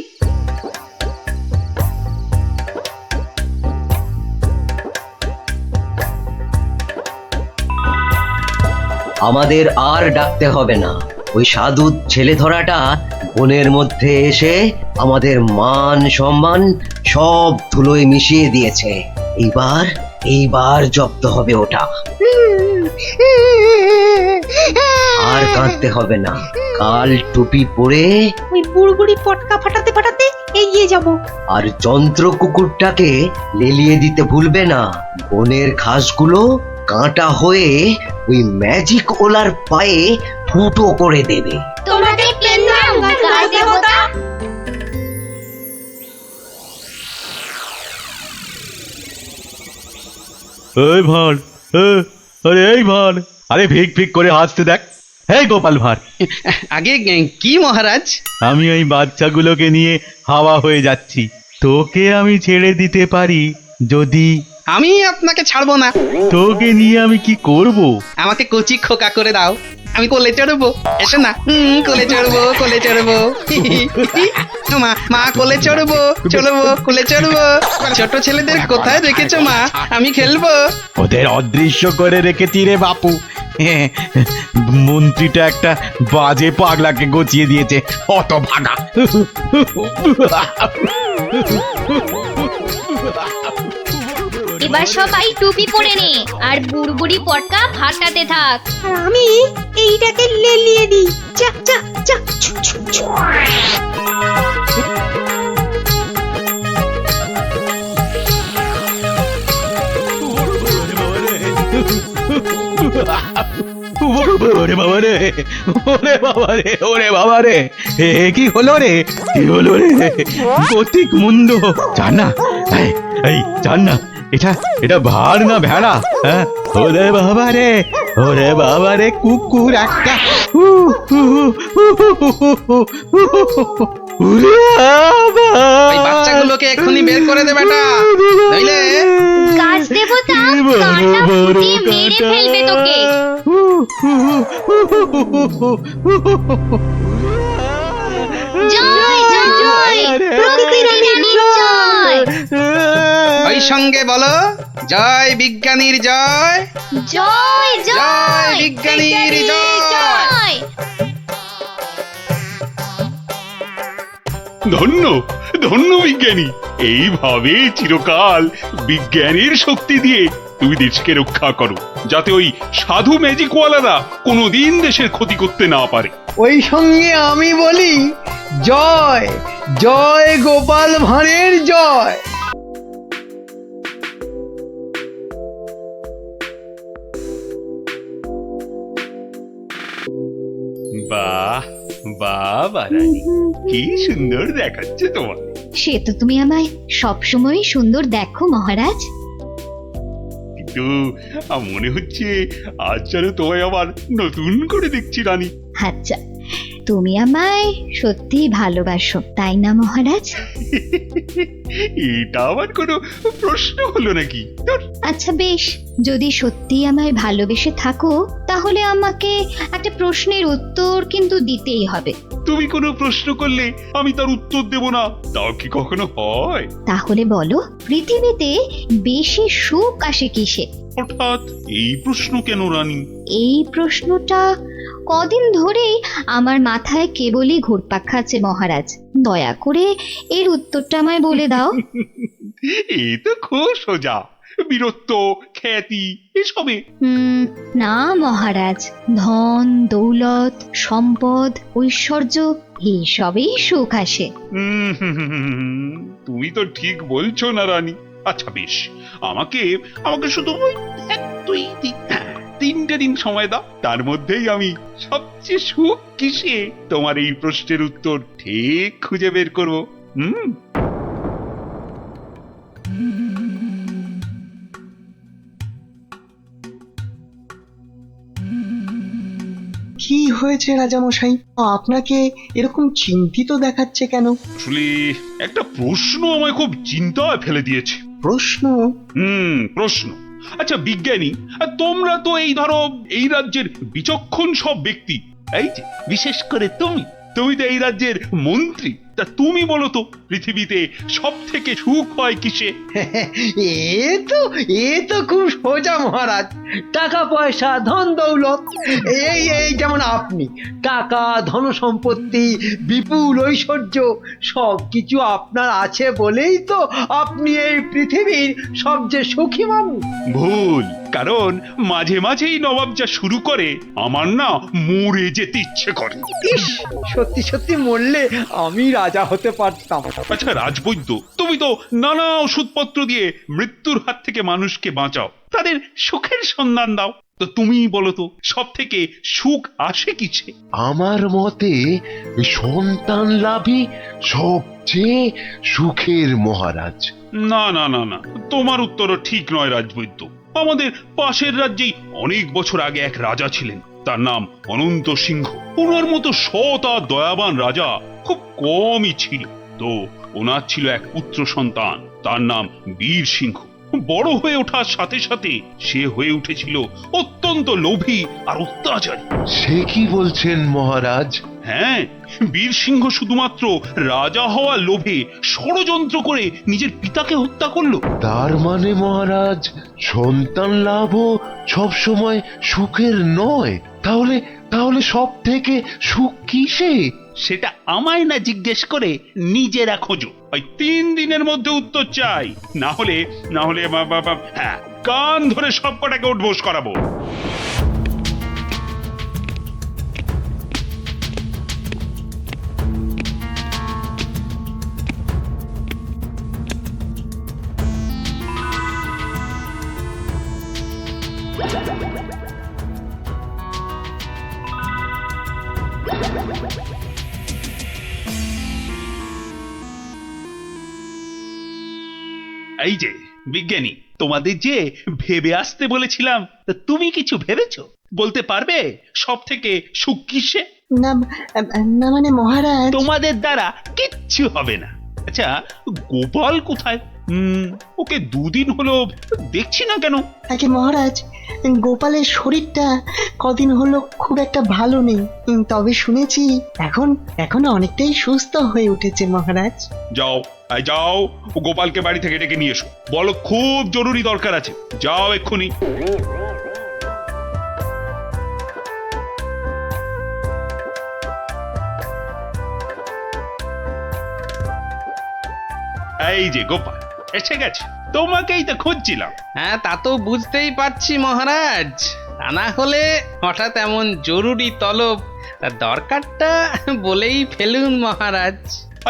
আমাদের আর ডাকতে হবে না। ওই সাধু ছেলে ধরাটা বনের মধ্যে এসে আমাদের মান সম্মান সব ধুলোয় মিশিয়ে দিয়েছে। এইবার জব্দ হবে ওটা। আর কাঁদতে হবে না। কাল টুপি পরে ওই বুড়বুড়ি পটকা ফাটাতে ফাটাতে এগিয়ে যাব। আর যন্ত্র কুকুরটাকে লেলিয়ে দিতে ভুলবে না। বনের ঘাসগুলো কাঁটা হয়ে ওই ম্যাজিক ওলার পায়ে ফুটো করে দেবে। তোমাকে পেলাম গাছ দেবতা। এই ভাঁড়, আরে এই ভাঁড়, আরে ভিক ভিক করে হাসতে দেখ। এই গোপাল ভাঁড়, আগে কি মহারাজ? আমি এই বাচ্চাগুলোকে নিয়ে হাওয়া হয়ে যাচ্ছি। তোকে আমি ছেড়ে দিতে পারি যদি। আমি আপনাকে ছাড়বো না। তোকে নিয়ে আমি কি করব? আমাকে কচি খোকা করে দাও, আমি কোলে চড়বো। এসো না, কোলে চড়বো, কোলে চড়বো। মা মা কোলে চড়বো, চড়বো, কোলে চড়বো। ছোট ছেলেদের কোথায় রেখেছো মা? আমি খেলবো। ওদের অদৃশ্য করে রেখেছি রে বাপু। মন্ত্রীটা একটা বাজে পাগলাকে গচিয়ে দিয়েছে, অত ভাগা। এবার সবাই টুপি পরে নে আর বুড়বুড়ি পটকা ফাটাতে থাক। আর আমি এইটাকে লেলিয়ে দিই। যা যা যা। ওরে বাবা রে, ওরে বাবা রে, ওরে বাবা রে, কি হলো রে, কি হলো রে? গতিক মুন্ড। জান না, এই জান না, এটা ভার না ভেড়া? হ্যাঁ, ওরে বাবা রে, ওরে বাবা রে, কুকুর একটা। বাচ্চাগুলোকে এক্ষুনি বের করে দে বেটা, নইলে গাছ দেবতা কাঁটা ফুটিয়ে মেরে ফেলবে তোকে। জয় জয় প্রকৃতির জয়। ওই সঙ্গে বলো, জয় বিজ্ঞানীর জয়, জয় জয় বিজ্ঞানীর জয়। ধন্য ধন্য বিজ্ঞানী, এইভাবে চিরকাল বিজ্ঞানের শক্তি দিয়ে তুমি দেশকে রক্ষা করো, যাতে ওই সাধু ম্যাজিকওয়ালারা কোনোদিন দেশের ক্ষতি করতে না পারে। ওই সঙ্গে আমি বলি জয় জয় গোপাল ভাঁড়ের জয়। বাহ বাহ রানী, কি সুন্দর দেখাচ্ছে তোমার। সে তো তুমি আমায় সবসময় সুন্দর দেখো মহারাজ। কিন্তু মনে হচ্ছে আজ যেন তোমায় আবার নতুন করে দেখছি রানী। আচ্ছা, তুমি আমায় সত্যি ভালোবাসো তাই না মহারাজ? এটা আবার কোনো প্রশ্ন হলো নাকি? আচ্ছা বেশ, যদি সত্যি আমায় ভালোবেসে থাকো তাহলে আমাকে একটা প্রশ্নের উত্তর কিন্তু দিতেই হবে। তুমি কোনো প্রশ্ন করলে আমি তার উত্তর দেব না, তাও কি কখনো হয়? তাহলে বলো, পৃথিবীতে বেশি সুখ আসে কিসে? হঠাৎ এই প্রশ্ন কেন রানী? এই প্রশ্নটা কদিন ধরেই আমার মাথায় কেবলই ঘুরপাক খাচ্ছে মহারাজ। দয়া করে এর উত্তরটা আমায় বলে দাও। এ তো খুব সোজা, বীরত্ব খ্যাতি এসবে। না মহারাজ, ধন দৌলত সম্পদ ঐশ্বর্য এইসবেই সুখ আসে। তুমি তো ঠিক বলছো না রানী। আচ্ছা বেশ, আমাকে আমাকে শুধু ওই 3টে দিন সময় দাও, তার মধ্যেই আমি সবচেয়ে সুখ কিসে তোমার এই প্রশ্নের উত্তর ঠিক খুঁজে বের করবো। কি হয়েছে রাজামশাই, আপনাকে এরকম চিন্তিত দেখাচ্ছে কেন? আসলে একটা প্রশ্ন আমায় খুব চিন্তায় ফেলে দিয়েছে। প্রশ্ন? প্রশ্ন। আচ্ছা বিজ্ঞানী, আর তোমরা তো এই ধরো এই রাজ্যের বিচক্ষণ সব ব্যক্তি, এই যে বিশেষ করে তুমি তো এই রাজ্যের মন্ত্রী, তা তুমি বলো তো পৃথিবীতে সব থেকে সুখ হয় কিসে? এ তো খুব সোজা মহারাজ, টাকা পয়সা ধন দৌলত। এই যেমন আপনি, টাকা ধন সম্পত্তি বিপুল ঐশ্বর্য সবকিছু আপনার আছে বলেই তো আপনি এই পৃথিবীর সবচেয়ে সুখী মানুষ। ভুল, কারণ মাঝে মাঝেই নবাব যা শুরু করে আমার না মরে যেতে ইচ্ছে করে। ইস, সত্যি সত্যি মরলে আমি রাজা হতে পারতাম। আচ্ছা রাজবৈদ্য, তুমি তো নানা ওষুধপত্র দিয়ে মৃত্যুর হাত থেকে মানুষকে বাঁচাও, তাদের সুখের সন্ধান দাও, তো তুমি বলো তো সব থেকে সুখ আসে কিসে? আমার মতে সন্তান লাভই সবচেয়ে সুখের মহারাজ। না না না না, তোমার উত্তরও ঠিক নয় রাজবৈদ্য। আমাদের পাশের রাজ্যেই অনেক বছর আগে এক রাজা ছিলেন, তার নাম অনন্ত সিংহ। ওনার মতো সৎ আর দয়াবান রাজা খুব কমই ছিল। তো ওনার ছিল এক পুত্র সন্তান, তার নাম বীর সিংহ। বড় হয়ে ওঠার সাথে সাথে সে হয়ে উঠেছিল অত্যন্ত লোভী আর অত্যাচারী। সে কি বলছেন মহারাজ? হ্যাঁ, বীর সিংহ শুধুমাত্র রাজা হওয়ার লোভে ষড়যন্ত্র করে নিজের পিতাকে হত্যা করলো। তার মানে মহারাজ সন্তান লাভও সবসময় সুখের নয়। তাহলে তাহলে সব থেকে সুখ কিসে? সেটা আমায় না জিজ্ঞেস করে নিজেরা খোঁজো। ওই 3 দিনের মধ্যে উত্তর চাই, না হলে হ্যাঁ, কান ধরে সব কটাকে উঠবোস করাবো। এই যে বিজ্ঞানী, তোমাদের যে ভেবে আসতে বলেছিলাম, তা তুমি কিছু ভেবেছো? বলতে পারবে সব থেকে সুখ কিসে? না না মানে মহারাজ, তোমাদের দ্বারা কিচ্ছু হবে না। আচ্ছা গোপাল কোথায়? ওকে 2 দিন হলো দেখছি না কেন? আগে মহারাজ, গোপালের শরীরটা কদিন হলো খুব একটা ভালো নেই, তবে শুনেছি এখন অনেকটাই সুস্থ হয়ে উঠেছে মহারাজ। যাও যাও, গোপালকে বাড়ি থেকে ডেকে নিয়ে এসো, বলো খুব জরুরি দরকার আছে। যাও এক্ষুনি। এই যে গোপাল এসে গেছে, তোমাকেই তো খুঁজছিলাম। হ্যাঁ, তা তো বুঝতেই পারছি মহারাজ, তা না হলে হঠাৎ এমন জরুরি তলব, দরকারটা বলেই ফেলুন মহারাজ।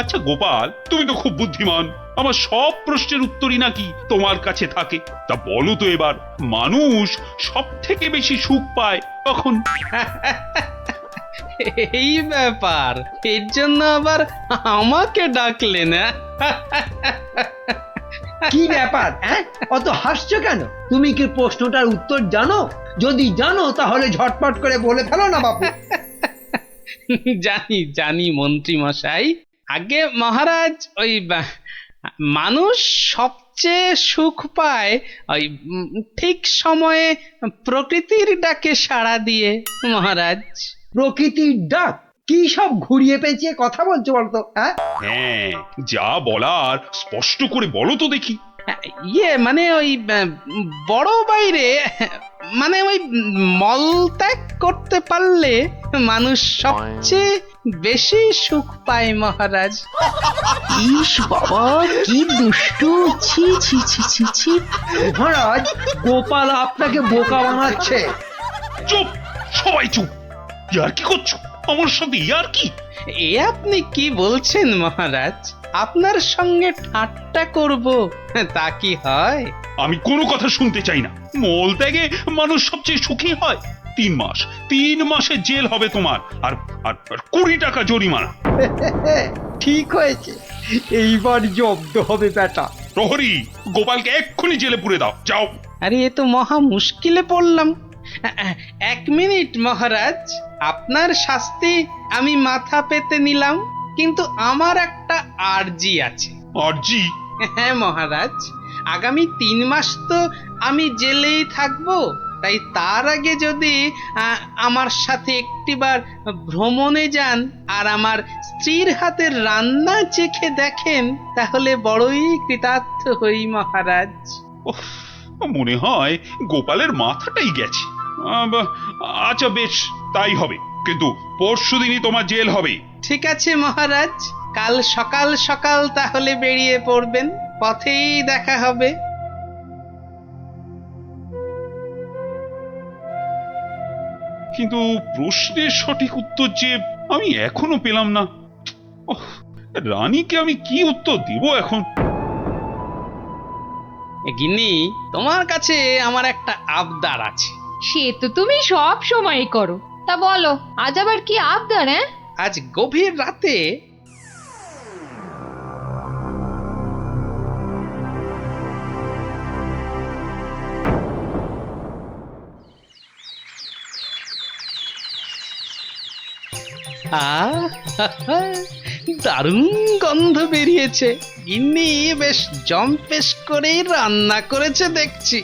আচ্ছা গোপাল, তুমি তো খুব বুদ্ধিমান, আমার সব প্রশ্নের উত্তরই নাকি তোমার কাছে থাকে। তা বলো তো এবার, মানুষ সব থেকে বেশি সুখ পায় কখন? এই ব্যাপার, এর জন্য আবার আমাকে ডাকলেন? কি ব্যাপার, অত হাসছো কেন? তুমি কি প্রশ্নটার উত্তর জানো? যদি জানো তাহলে ঝটপট করে বলে ফেলো না বাপু। জানি জানি মন্ত্রী মশাই। আগে মহারাজ, ওই মানুষ সবচেয়ে সুখ পায় ওই ঠিক সময়ে প্রকৃতির ডাকে সাড়া দিয়ে মহারাজ। প্রকৃতির ডাক? কি সব ঘুরিয়ে পেঁচিয়ে কথা বলছো বলতো? হ্যাঁ, যা বলার স্পষ্ট করে বলো তো দেখি। মানে ওই বড় বাইরে, মানে ওই মলত্যাগ করতে পারলে মানুষ সবচেয়ে বেশি সুখ পায় মহারাজ। ইস বাবা, কি দুষ্টু! ছি ছি ছি ছি ছি। মহারাজ, গোপাল আপনাকে বোকা বানাচ্ছে। চুপ, সবাই চুপ। ইয়ার কি করছো আমার সাথে? ইয়ার কি? এ আপনি কি বলছেন মহারাজ? আপনার সঙ্গে ঠাট্টা করব তা কি হয়? আমি কোনো কথা শুনতে চাই না। মল ত্যাগে মানুষ সবচেয়ে সুখী হয়। 3 মাসের জেল হবে তোমার, আর আর 20 টাকা জরিমানা। ঠিক হয়েছে, এইবার জব্দ হবে বেটা। প্রহরী, গোপালকে এক্ষুনি জেলে পুরে দাও, যাও। আরে এ তো মহা মুশকিলে পড়লাম। 1 মিনিট মহারাজ, আপনার শাস্তি আমি মাথা পেতে নিলাম, কিন্তু আমার একটা আর্জি আছে। আর্জি? হ্যাঁ মহারাজ, আগামী 3 মাস তো আমি জেলেই থাকবো, তাই তার আগে যদি আমার সাথে একটিবার ভ্রমণে যান আর আমার স্ত্রীর হাতের রান্না চেখে দেখেন, তাহলে বড়ই কৃতার্থ হই মহারাজ। মনে হয় গোপালের মাথাটাই গেছে। আচ্ছা বেশ, তাই হবে, কিন্তু পরশুদিনই তোমার জেল হবে। ঠিক আছে মহারাজ, কাল সকাল সকাল তাহলে বেরিয়ে পড়বেন, পথেই দেখা হবে। কিন্তু প্রশ্নের সঠিক উত্তর যে আমি এখনো পেলাম না। রানীকে আমি কি উত্তর দিব এখন? গিন্নি, তোমার কাছে আমার একটা আবদার আছে। সে তো তুমি সব সময় করো, তা বলো আজ আবার কি আবদার? আজ গভীর রাতে দারুণ গন্ধ বেরিয়েছে। গিন্নি বেশ জম্পেশ করেই রান্না করেছে দেখছি।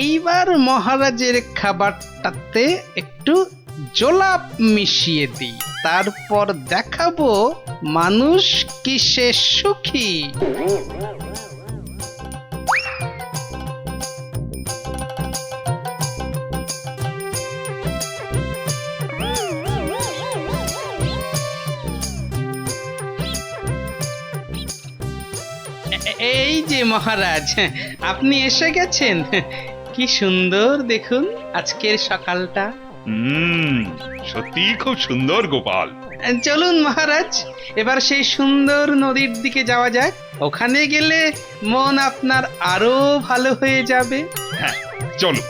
এইবার মহারাজের খাবারটাতে একটু জোলাপ মিশিয়ে দিই, তারপর দেখাবো মানুষ কিসে সুখী। এই যে মহারাজ, আপনি এসে গেছেন। কি সুন্দর দেখুন আজকের সকালটা। সত্যি খুব সুন্দর গোপাল। চলুন মহারাজ, এবার সেই সুন্দর নদীর দিকে যাওয়া যাক। ওখানে গেলে মন আপনার আরো ভালো হয়ে যাবে। হ্যাঁ চলো।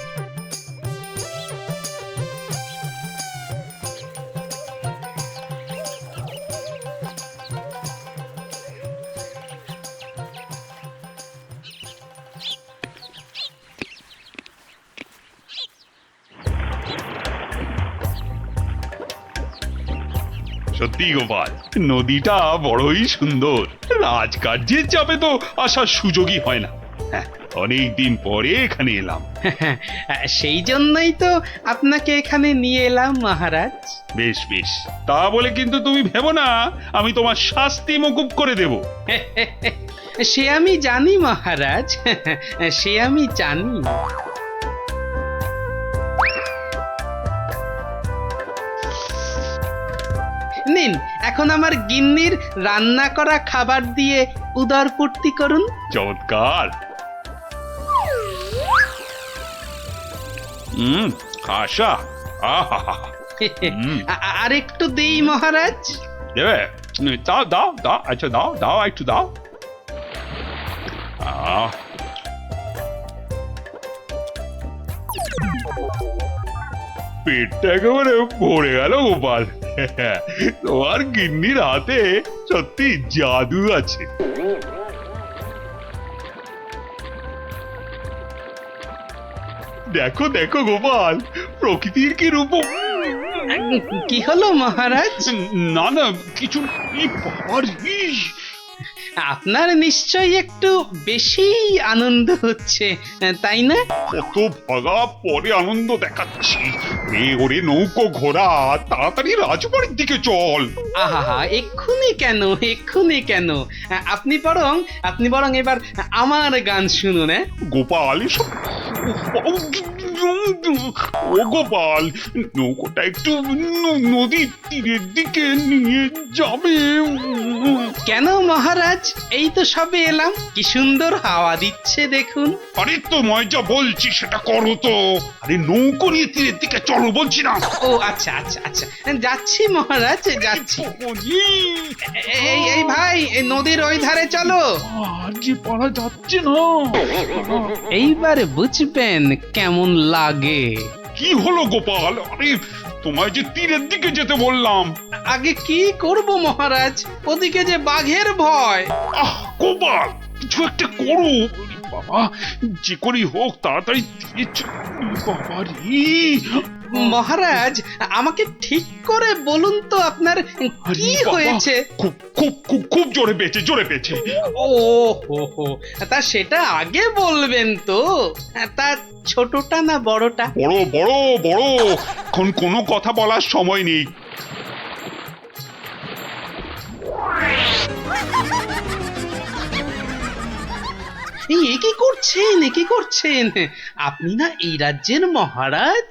সত্যি গোপাল, নদীটা বড়ই সুন্দর। রাজকার্যের চাপে তো আসার সুযোগই হয় না। হ্যাঁ, অনেকদিন পরে এখানে এলাম। সেই জন্যই তো আপনাকে এখানে নিয়ে এলাম মহারাজ। বেশ বেশ, তা বলে কিন্তু তুমি ভেবো না আমি তোমার শাস্তি মকুব করে দেব। সে আমি জানি মহারাজ, সে আমি জানি। নিন, এখন আমার গিন্নির রান্না করা খাবার দিয়ে উদরপূর্তি করুন। চমৎকার। খাসা। আর একটু দেই মহারাজ। দেবে? দাও দাও দাও, আচ্ছা দাও দাও, একটু দাও। পেটটা একেবারে ভরে গেল গোপাল। তোমার গিন্নির হাতে সত্যি জাদু আছে। দেখো দেখো গোপাল, প্রকৃতির কি রূপ। কি হলো মহারাজ? না না কিছু। আপনার নিশ্চয়ই একটু বেশি আনন্দ হচ্ছে, তাই না? কত ভাগা পরে আনন্দ দেখাচ্ছি। ওরে নৌকো ঘোড়া, তাড়াতাড়ি রাজবাড়ির দিকে চল। আহা, এক্ষুনি কেন, এক্ষুনি কেন? আপনি বরং এবার আমার গান শুনুন। গোপাল, ও গোপাল, নৌকোটা একটু নদীর তীরের দিকে নিয়ে যাবে। কেন মহারাজ, এই তো সবে এলাম, কি সুন্দর হাওয়া দিচ্ছে দেখুন। আরে তোমায় যা বলছি সেটা করো তো। আরে নৌকো নিয়ে তীরের দিকে চলো বলছি না। ও আচ্ছা আচ্ছা আচ্ছা, যাচ্ছি মহারাজ, যাচ্ছি। এই ভাই, এই নদীর ওই ধারে চলো। যে পারা যাচ্ছে না। এইবার বুঝবেন কেমন লাগে। কি হলো গোপাল? আরে তোমায় যে তীরের দিকে যেতে বললাম। আগে কি করব মহারাজ, ওদিকে যে বাঘের ভয়। আহ গোপাল, কিছু একটা করো। বাবা, যে করেই হোক তাড়াতাড়ি তীরে বাবা রে। মহারাজ, আমাকে ঠিক করে বলুন তো আপনার কি হয়েছে? খুব খুব খুব খুব জোরে পেয়েছে, জোরে পেয়েছে। ও হো হো, তা সেটা আগে বলবেন তো। তা ছোটটা না বড়টা? বড় বড় বড়, এখন কোনো কথা বলার সময় নেই। কি করছেন? আপনি না এই রাজ্যের মহারাজ?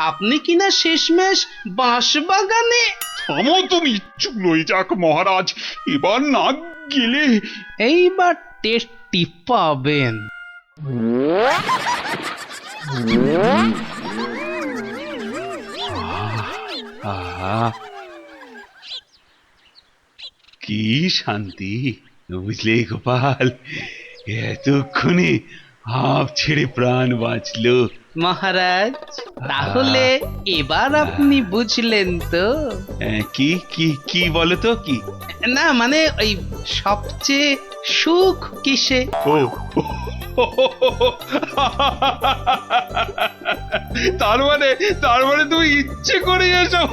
আপনি কি না শেষমেশ বাঁশ বাগানে? থামো তুমি, চুলোই যাক মহারাজ, এবার না গেলে। এইবার টেস্টি পাবেন। কি শান্তি, বুঝলে গোপাল, এতক্ষণে হাঁপ ছেড়ে প্রাণ বাঁচলো। মহারাজ, তাহলে এবার আপনি বুঝলেন তো? কি কি কি বলো তো? কি না মানে ওই সবচেয়ে সুখ কিসে? ও তার মানে তুমি ইচ্ছে করে এসো।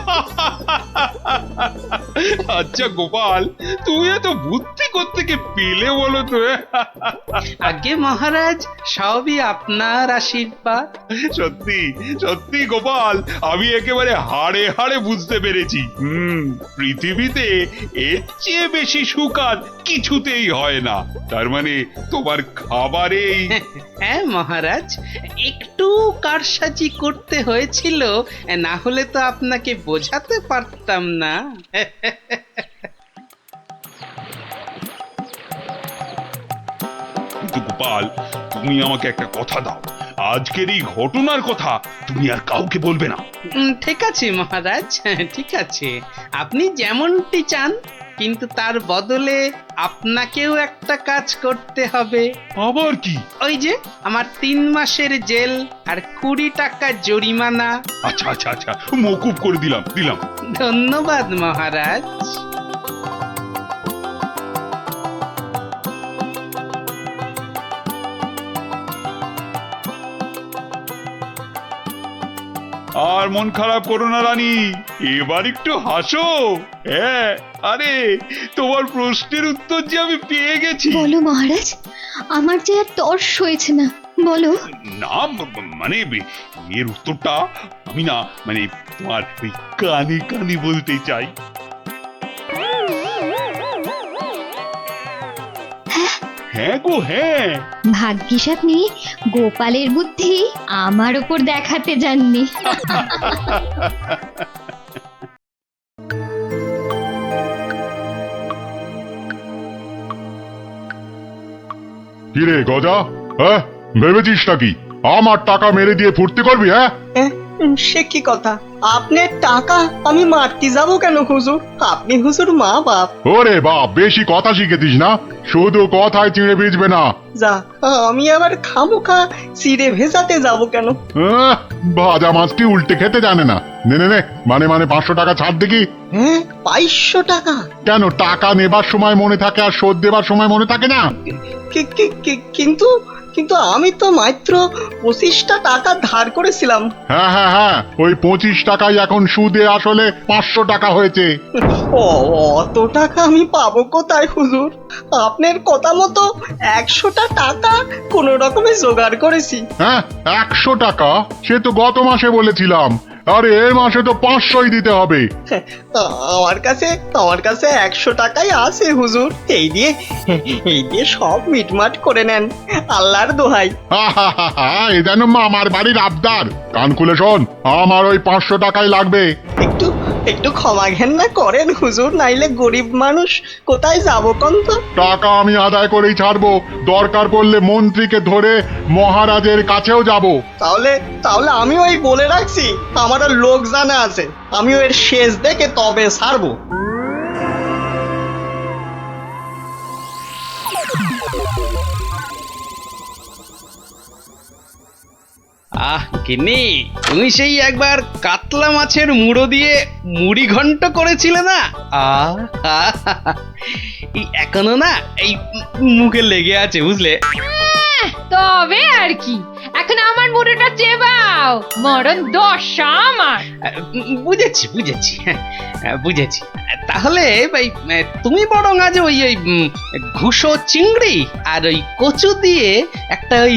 আচ্ছা গোপাল, তুমি এত বুদ্ধি কোত্থেকে পেলে বলো তো? আগে মহারাজ, সবই আপনার আশীর্বাদ। সত্যি সত্যি গোপাল, আমি একেবারে হাড়ে হাড়ে বুঝতে পেরেছি। পৃথিবীতে এর চেয়ে বেশি সুখ আর কিছুতেই হয় না। তার মানে তোমার খাবারেই। হ্যাঁ মহারাজ, একটু কারসাজি করতে হয়েছিল, না হলে তো আপনাকে বোঝাতে পারতাম না। কিন্তু গোপাল, তুমি আমাকে একটা কথা দাও, আজকের এই ঘটনার কথা তুমি আর কাউকে বলবে না। ঠিক আছে মহারাজ, ঠিক আছে, আপনি যেমনটি চান, কিন্তু তার বদলে আপনাকেও একটা কাজ করতে হবে। আবার কি? ওই যে আমার 3 মাসের জেল আর 20 টাকা জরিমানা। আচ্ছা আচ্ছা আচ্ছা, মকুব করে দিলাম। ধন্যবাদ মহারাজ। আর মন খারাপ করো না রানী, এবার একটু হাসো। হ্যাঁ, আরে তোমার প্রশ্নের উত্তর যে আমি পেয়ে গেছি। বলো মহারাজ, আমার যে আর তর্স হয়েছে না, বলো। না মানে এর উত্তরটা আমি না মানে তোমার ওই কানে কানে বলতে চাই। হ্যাঁ গো হ্যাঁ। ভাগ্যিস আপনি গোপালের বুদ্ধি আমার উপর দেখাতে যাননি। কিরে গজা, হ্যাঁ ভেবেছিস নাকি আমার টাকা মেরে দিয়ে ফুর্তি করবি? হ্যাঁ, সে কি কথা? আপনার টাকা আমি মারতে যাবো কেন হুজুর? আপনি হুজুর মা বাপ। ওরে বাপ, বেশি কথা শিখেছিস না, শুধু কথায় চিড়ে ভিজবে না। যা, আমি আবার খামোখা চিড়ে ভেজাতে যাবো কেন? ভাজা মাছটি উল্টে খেতে জানে না। নে নে নে, মানে 500 টাকা ছাড় দেখি। হ্যাঁ, 500 টাকা? কেন, টাকা নেবার সময় মনে থাকে আর শোধ দেবার সময় মনে থাকে না? কিন্তু কিন্তু আমি তো মাত্র 25টা টাকা ধার করেছিলাম। হ্যাঁ হ্যাঁ হ্যাঁ, ওই 25 টাকাই এখন সুদে আসলে 500 টাকা হয়েছে। অত টাকা আমি পাবো কোথায় হুজুর? আপনার কথা মতো 100টা টাকা কোন রকমে জোগাড় করেছি। হ্যাঁ, 100 টাকা? সে তো গত মাসে বলেছিলাম। আরে এ মাসে তো 500ই দিতে হবে। আমার কাছে 100 টাকাই আছে হুজুর। এই দিয়ে সব মিটমাট করে নেন, আল্লাহর দোহাই। এ যেন মামার বাড়ির আবদার। কান খুলে শোন, আমার ওই 500 টাকাই লাগবে। একটু ক্ষমা ঘেন্না করেন হুজুর, নাইলে গরিব মানুষ কোথায় যাবো কোন তো। টাকা আমি আদায় করেই ছাড়বো, দরকার পড়লে মন্ত্রীকে ধরে মহারাজের কাছেও যাব। তাহলে আমি ওই বলে রাখছি, আমারও লোক জানা আছে, আমি ওর শেষ দেখে তবে ছাড়বো। আহ গিন্নি, তুমি সেই একবার কাতলা মাছের মুড়ো দিয়ে মুড়ি ঘন্ট করেছিলে না? এই এখনো না এই মুখে লেগে আছে, বুঝলে? তবে আর কি, এখন আমার মুড়োটা চেবাও, মরণ দশা আমার। বুঝেছি তাহলে তুমি বরং আজ ওই ঘুষো চিংড়ি আর ওই কচু দিয়ে একটা ওই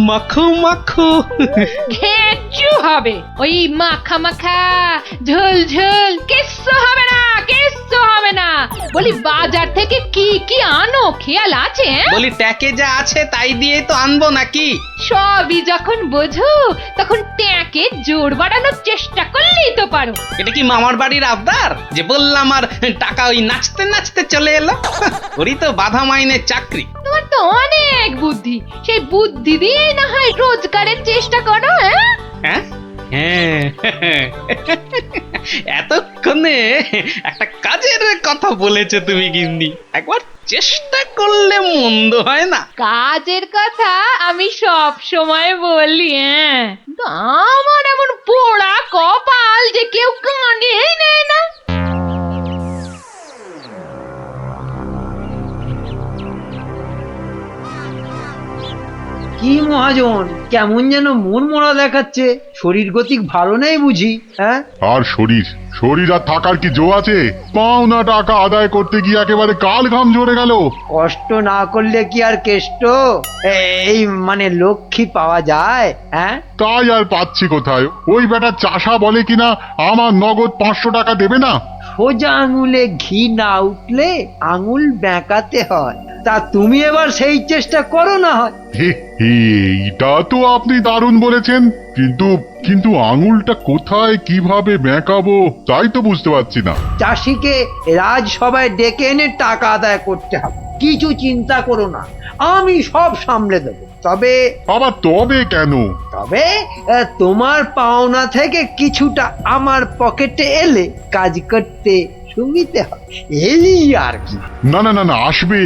মাখো মাখো ঘেঁচু হবে, ওই মাখা মাখা ঝোল ঝোল কিচ্ছু হবে না, কিচ্ছু হবে না। বলি বাজার থেকে কি কি আনো খেয়াল আছে? বলি ট্যাকে যা আছে তাই দিয়ে তো আনবো নাকি? সবই যখন বোঝো তখন ট্যাকে জোর বাড়ানোর চেষ্টা করলেই তো পারো। এটা কি মামার বাড়ির আবদার যে বললাম আর টাকা ওই নাচতে নাচতে চলে এলো? ওরই তো বাধা মাইনের চাকরি। তোমার তো অনেক বুদ্ধি, সেই বুদ্ধি দিয়েই না হয় রোজগারের চেষ্টা করো। হ্যাঁ এতক্ষণে একটা কাজের কথা বলেছে তুমি গিন্নি, একবার চেষ্টা করলে মন্দ হয় না। কাজের কথা আমি সব সময় বলি, কিন্তু আমার এমন পোড়া কপাল যে কেউ কাঁদিয়েই নেয় না। কি মহাজন, কেমন যেন মন মরা দেখাচ্ছে, শরীর গতিক ভালো নেই বুঝি? হ্যাঁ, আর শরীর আর থাকার কি জো আছে? পাওনা টাকা আদায় করতে গিয়ে একেবারে কাল ঘাম ঝরে গেল। কষ্ট না করলে কি আর কেষ্ট এই মানে লক্ষ্মী পাওয়া যায়? হ্যাঁ, তাই আর পাচ্ছি কোথায়? ওই বেটা চাষা বলে কিনা আমার নগদ 500 টাকা দেবে না। সোজা আঙুলে ঘি না উঠলে আঙুল বেঁকাতে হয়, তা তুমি এবার সেই চেষ্টা করো না হয়। এইটা তো আপনি দারুণ বলেছেন, কিন্তু আঙুলটা কোথায় কিভাবে বেঁকাবো তাই তো বুঝতে পারছি না। চাষিকে রাজসভায় ডেকে এনে টাকা আদায় করতে হবে, কিছু চিন্তা করো না, আমি সব সামলে দেবো। তবে কেন? তবে তোমার পাওনা থেকে কিছুটা আমার পকেটে এলে কাজ করতে সুবিধে হবে, এই আর কি। না, আসবে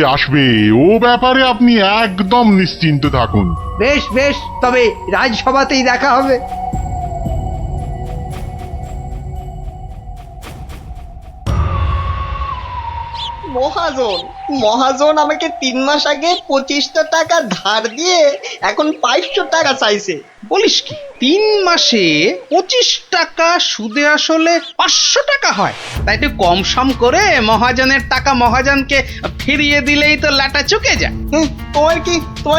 ও ব্যাপারে আপনি একদম নিশ্চিন্ত থাকুন। বেশ, তবে রাজসভাতেই দেখা হবে। মহাজন আমাকে 3 মাস আগে 25টা টাকা ধার দিয়ে এখন 500 টাকা চাইছে। বলিস কি, 3 মাসে 25 টাকা সুদে আসলে 500 টাকা হয়? তাই তো কম সম করে মহাজনের টাকা মহাজনকে ফিরিয়ে দিলেই তো লাটা চুকে যায়। তোমার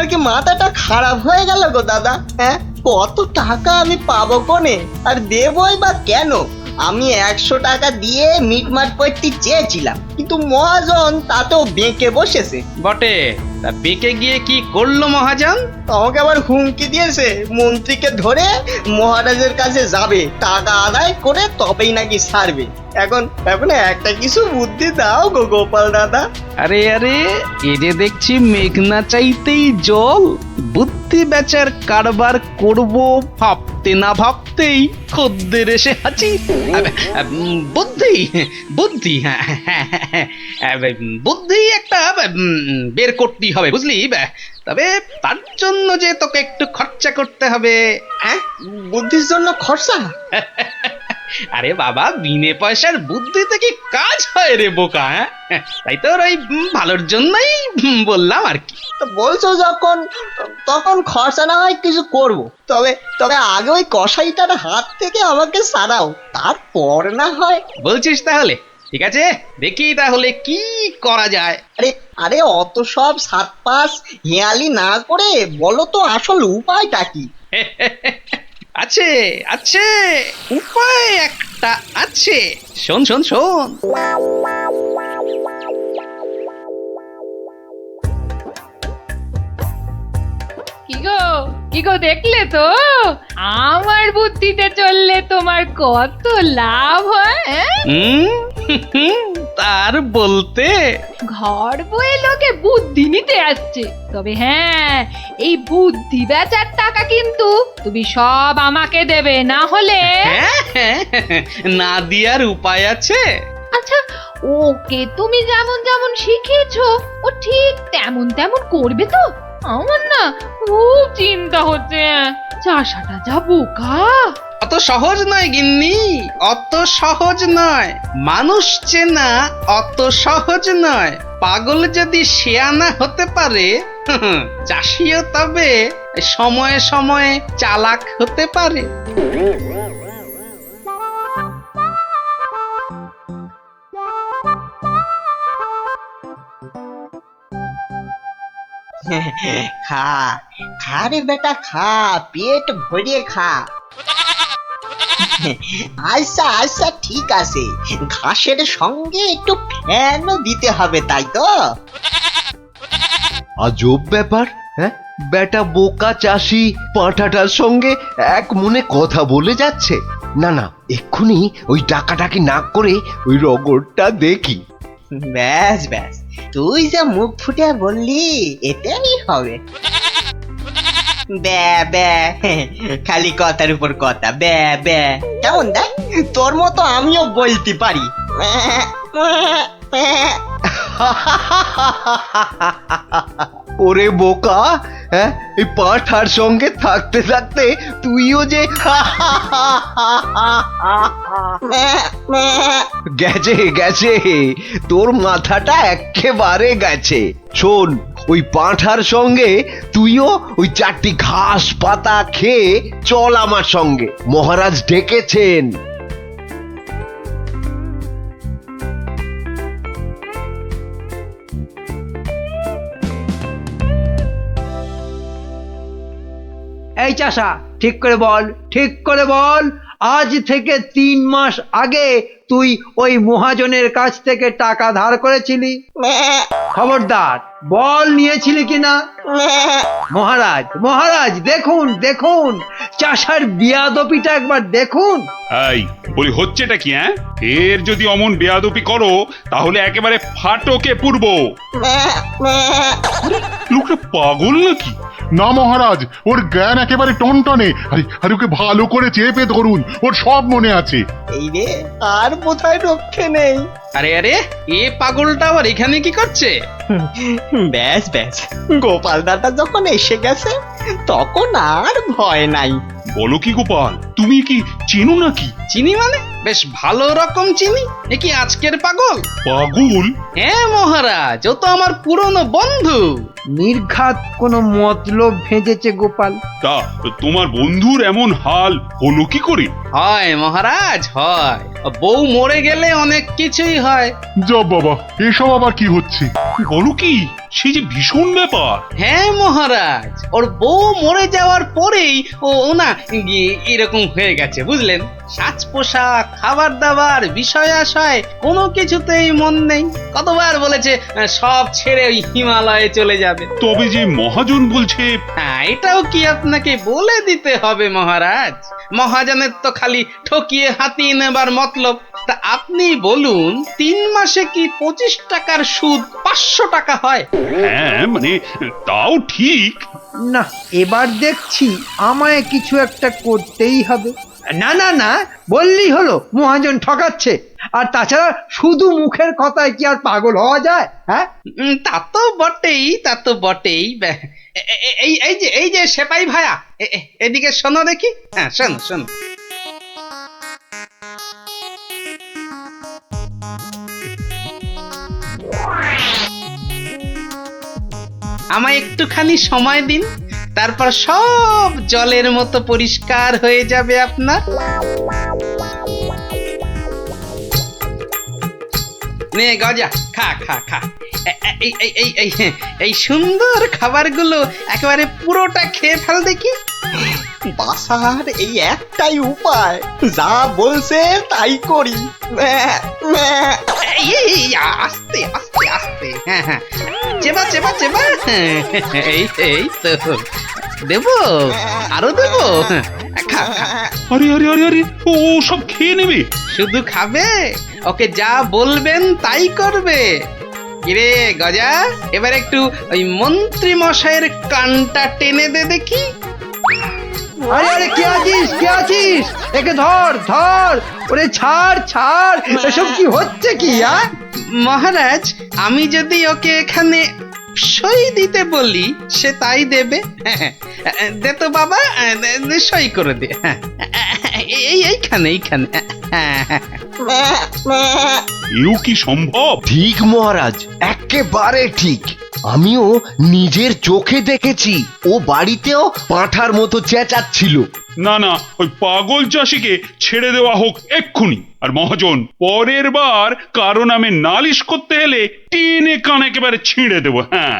কি মাথাটা খারাপ হয়ে গেল গো দাদা? হ্যাঁ, কত টাকা আমি পাবো কোনে, আর দেবই বা কেন? আমি 100 টাকা দিয়ে মিটমাট করতে চেয়েছিলাম, কিন্তু মহাজন তাতেও বেঁকে বসেছে। বটে, তা বেঁকে গিয়ে কি করলো মহাজন? আমাকে আবার হুমকি দিয়েছে, মন্ত্রীকে ধরে মহারাজের কাছে যাবে, টাকা আদায় করে তবেই নাকি ছাড়বে। এখন একটা কিছু বুদ্ধি দাও গো গোপাল দাদা। আরে এরে দেখছি মেঘনা চাইতেই জল। বুদ্ধি বেচার কারবার করব ভাবতে না ভাবতেই খদ্দের এসে হাজির। বুদ্ধি বুদ্ধি একটা বের করতেই হবে, বুঝলি? তবে তার জন্য যে তোকে একটু খরচা করতে হবে। হ্যাঁ, বুদ্ধির জন্য খরচা? আরে বাবা, বিনে পয়সার বুদ্ধিতে কি কাজ হয় রে বোকা? তাই তো ওই ভালোর জন্যই বললাম আর কি। তো বলছো যখন, তখন খরচা না হয় কিছু করব, তবে আগে ওই কসাইটার হাত থেকে আমাকে সারাও, তারপর না হয়। বলছিস তাহলে? ঠিক আছে, দেখি তাহলে কি করা যায়। আরে অত সব 7-5 হেয়ালি না করে বলো তো আসল উপায়টা কি? আচ্ছা আছে আছে উপায় একটা আছে। শোন শোন শোন। কি গো দেখলে তো আমার বুদ্ধিতে চললে তোমার কত লাভ হয়, তার বলতে ঘর বয়ে লোকে বুদ্ধি নিতে আসছে, তবে হ্যাঁ এই বুদ্ধি বেচার টাকা কিন্তু তুমি সব আমাকে দেবে, না হলে না দিয়ার উপায় আছে। আচ্ছা ওকে তুমি যেমন যেমন শিখিয়েছো ও ঠিক তেমন তেমন করবে তো? আমার না খুব চিন্তা হচ্ছে, চাষাটা যা বোকা। অত সহজ নয় গিন্নি, অত সহজ নয়। মানুষ চেনা অত সহজ নয়। পাগল যদি শেয়ানা হতে পারে, চাষিও তবে সময়ে সময়ে চালাক হতে পারে। খা খা রে বেটা, খা, পেট ভরিয়ে খা। আচ্ছা আচ্ছা ঠিক আছে, ঘাসের সঙ্গে একটু ফ্যানও দিতে হবে, তাই তো? আজব ব্যাপার, হ্যাঁ? বেটা বোকা চাষি পাঁঠাটার সঙ্গে এক মনে কথা বলে যাচ্ছে। না না, এক্ষুনি ওই ডাকাডাকি না করে ওই রগরটা দেখি। ব্যাস ব্যাস, তুই যা মুখ ফুটে বললি এটাই হবে। ব্যা ব্যা, খালি কথার উপর কথা, ব্যা ব্যা। কেমন দেখ, তোর মতো আমিও বলতে পারি। ওরে বোকা, হ্যাঁ, এই পাঁঠার সঙ্গে থাকতে থাকতে তুইও যে গেছে গেছে, তোর মাথাটা একেবারে গেছে। শোন, ওই পাঁঠার সঙ্গে তুইও ওই 4টি ঘাস পাতা খেয়ে চল আমার সঙ্গে, মহারাজ ডেকেছেন। এই চাষা, ঠিক করে বল, ঠিক করে বল, আজ থেকে 3 মাস আগে তুই ওই মহাজনের কাছ থেকে টাকা ধার করেছিলি? খবরদার বল, নিয়েছিলি কিনা? মহারাজ মহারাজ, দেখুন দেখুন, চাষার বিয়াদপিটা একবার দেখুন। এই বলি হচ্ছেটা কি? হ্যাঁ, এর যদি অমন বেয়াদপি করো তাহলে একেবারে ফাটকে পুরব। লোকটা পাগল নাকি? না মহারাজ, ওর জ্ঞান একেবারে টনটনে। আরে ওকে ভালো করে চেপে ধরুন, ওর সব মনে আছে। এই রে, আর বোধহয় রক্ষে নেই। আরে আরে, এ পাগলটা আবার এখানে কি করছে? ব্যাস ব্যাস, গোপাল দাদা যখন এসে গেছে তখন আর ভয় নাই। বলো কি গোপাল, তুমি কি চিনো নাকি? চিনি মানে? বেশ ভালো রকম চিনি। এ কি আজকের পাগল? পাগল? হ্যাঁ মহারাজ, ও তো আমার পুরনো বন্ধু। নির্ঘাত কোনো মতলব ভেজেছে গোপাল। তা তোমার বন্ধুর এমন হাল হলো কি করে? হয় মহারাজ, হয়। বউ মরে গেলে অনেক কিছুই হয়। যা বাবা, এসব আবার কি হচ্ছে? বলো কি, সে যে ভীষণ ব্যাপার। হ্যাঁ মহারাজ, ওর বউ মরে যাওয়ার পরেই ও না এরকম হয়ে গেছে, বুঝলেন? সাজ পোশাক, খাবার দাবার, বিষয় আশয় কোনো কিছুতেই মন নেই। কতবার বলেছে সব ছেড়ে ওই হিমালয়ে চলে যাবে। তবে যে মহাজন বলছে। হ্যাঁ, এটাও কি আপনাকে বলে দিতে হবে মহারাজ? মহাজনের তো খালি ঠকিয়ে হাতিয়ে নেবার মতলব। তা আপনি বলুন, 3 মাসে কি 25 টাকার সুদ 500 টাকা হয়? হ্যাঁ মানে তাও ঠিক। না, এবার দেখছি আমায় কিছু একটা করতেই হবে। না না না, বললেই হলো মহাজন ঠকাচ্ছে। আর তাছাড়া শুধু মুখের কথায় কি আর পাগল হওয়া যায়? হ্যাঁ, তা তো বটেই, তা তো বটেই। এই যে সেপাই ভায়া, এদিকে শোনো দেখি। হ্যাঁ শোনো শোনো। আমায় একটুখানি সময় দিন, তারপর সব জলের মতো পরিষ্কার হয়ে যাবে আপনার। নে গজা, খা খা খা। এই সুন্দর খাবারগুলো একেবারে পুরোটা খেয়ে ফেল দেখি। বাসার এই একটাই উপায়, যা বলছে তাই করি। আস্তে আস্তে আস্তে, হ্যাঁ হ্যাঁ, চেবা চেবা চেবা, এই এই তো দেবো, আরো দেবো, খা খা। আরে আরে আরে আরে, ও সব খেয়ে নেবে? শুধু খাবে, ওকে যা বলবেন তাই করবে। কিরে গজা, এবার একটু ওই মন্ত্রী মশাইয়ের কানটা টেনে দে দেখি। আরে আরে কে আছিস, কে আছিস? একে ধর ধর, ওরে ছাড় ছাড়, এসব কি হচ্ছে কি? মহারাজ, আমি যদি ওকে এখানে সই দিতে বলি সে তাই দেবে। দে তো বাবা, সই করে দে। এইখানে এইখানে। এও কি সম্ভব? ঠিক মহারাজ, একেবারে ঠিক। আমিও নিজের চোখে দেখেছি, ও বাড়িতেও পাঁঠার মতো চেঁচাচ্ছিল। না না, ওই পাগল চাষিকে ছেড়ে দেওয়া হোক এক্ষুনি। আর মহাজন, পরের বার কারো নামে নালিশ করতে এলে টেনে কান একেবারে ছিঁড়ে দেবো। হ্যাঁ,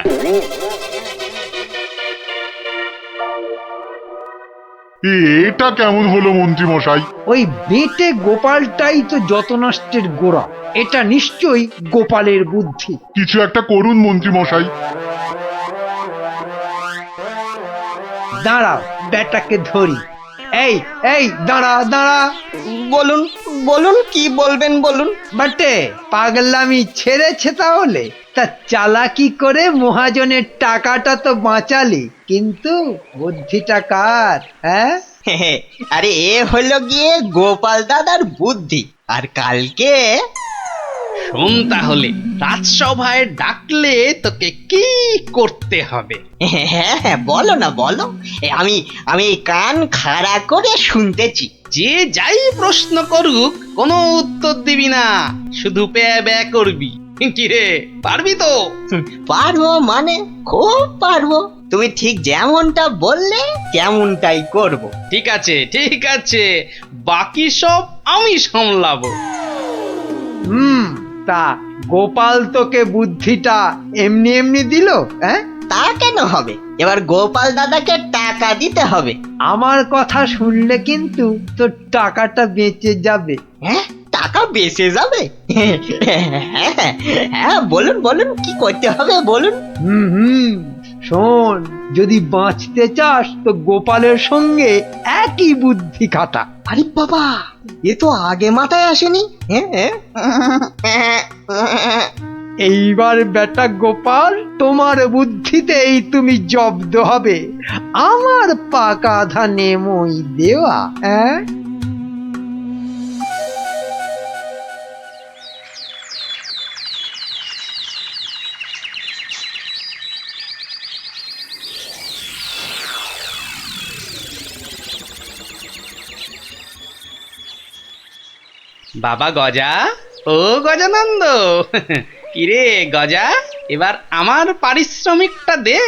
এটা কেমন হলো মন্ত্রী মশাই? ওই বেটে গোপালটাই তো যত নষ্টের গোড়া। এটা নিশ্চয়ই গোপালের বুদ্ধি। কিছু একটা করুন মন্ত্রী মশাই। দাঁড়াও, বেটাকে ধরি। এই এই দাঁড়া দাঁড়া। বলুন বলুন, কি বলবেন বলুন। বাটে, পাগলামি ছেড়েছে তাহলে? তা চালাকি করে মহাজনের টাকাটা তো বাঁচালি, কিন্তু বুদ্ধিটা কার? হ্যাঁ, আরে এ হলো গিয়ে গোপাল দাদার বুদ্ধি। আর কালকে শোন তাহলে, রাজসভায় ডাকলে তোকে কি করতে হবে? হ্যাঁ বলো না, বলো। আমি আমি কান খাড়া করে শুনতেছি। যে যাই প্রশ্ন করুক কোনো উত্তর দিবি না, শুধু প্যা ব্যা করবি। কি রে, পারবি তো? পারবো মানে খুব পারবো। তুমি ঠিক যেমনটা বললে তেমনটাই করব। ঠিক আছে ঠিক আছে, বাকি সব আমি সামলাবো। তা গোপাল তোকে বুদ্ধিটা এমনি এমনি দিল? হ্যাঁ, তা কেন হবে? এবার গোপাল দাদাকে টাকা দিতে হবে। আমার কথা শুনলে কিন্তু তোর টাকাটা বেঁচে যাবে। হ্যাঁ, টাকা বেঁচে যাবে? হ্যাঁ বলুন বলুন, কি করতে হবে বলুন। শোন, যদি বাঁচতে চাস তো গোপালের সঙ্গে একই বুদ্ধি খাটা। আরে বাবা, এ তো আগে মাথায় আসেনি। এইবার বেটা গোপাল, তোমার বুদ্ধিতেই তুমি জব্দ হবে। আমার পাকা ধানে মই দেওয়া। হ্যাঁ, বাবা গজা, ও গজানন্দ, কিরে গজা, এবার আমার পারিশ্রমিকটা দে।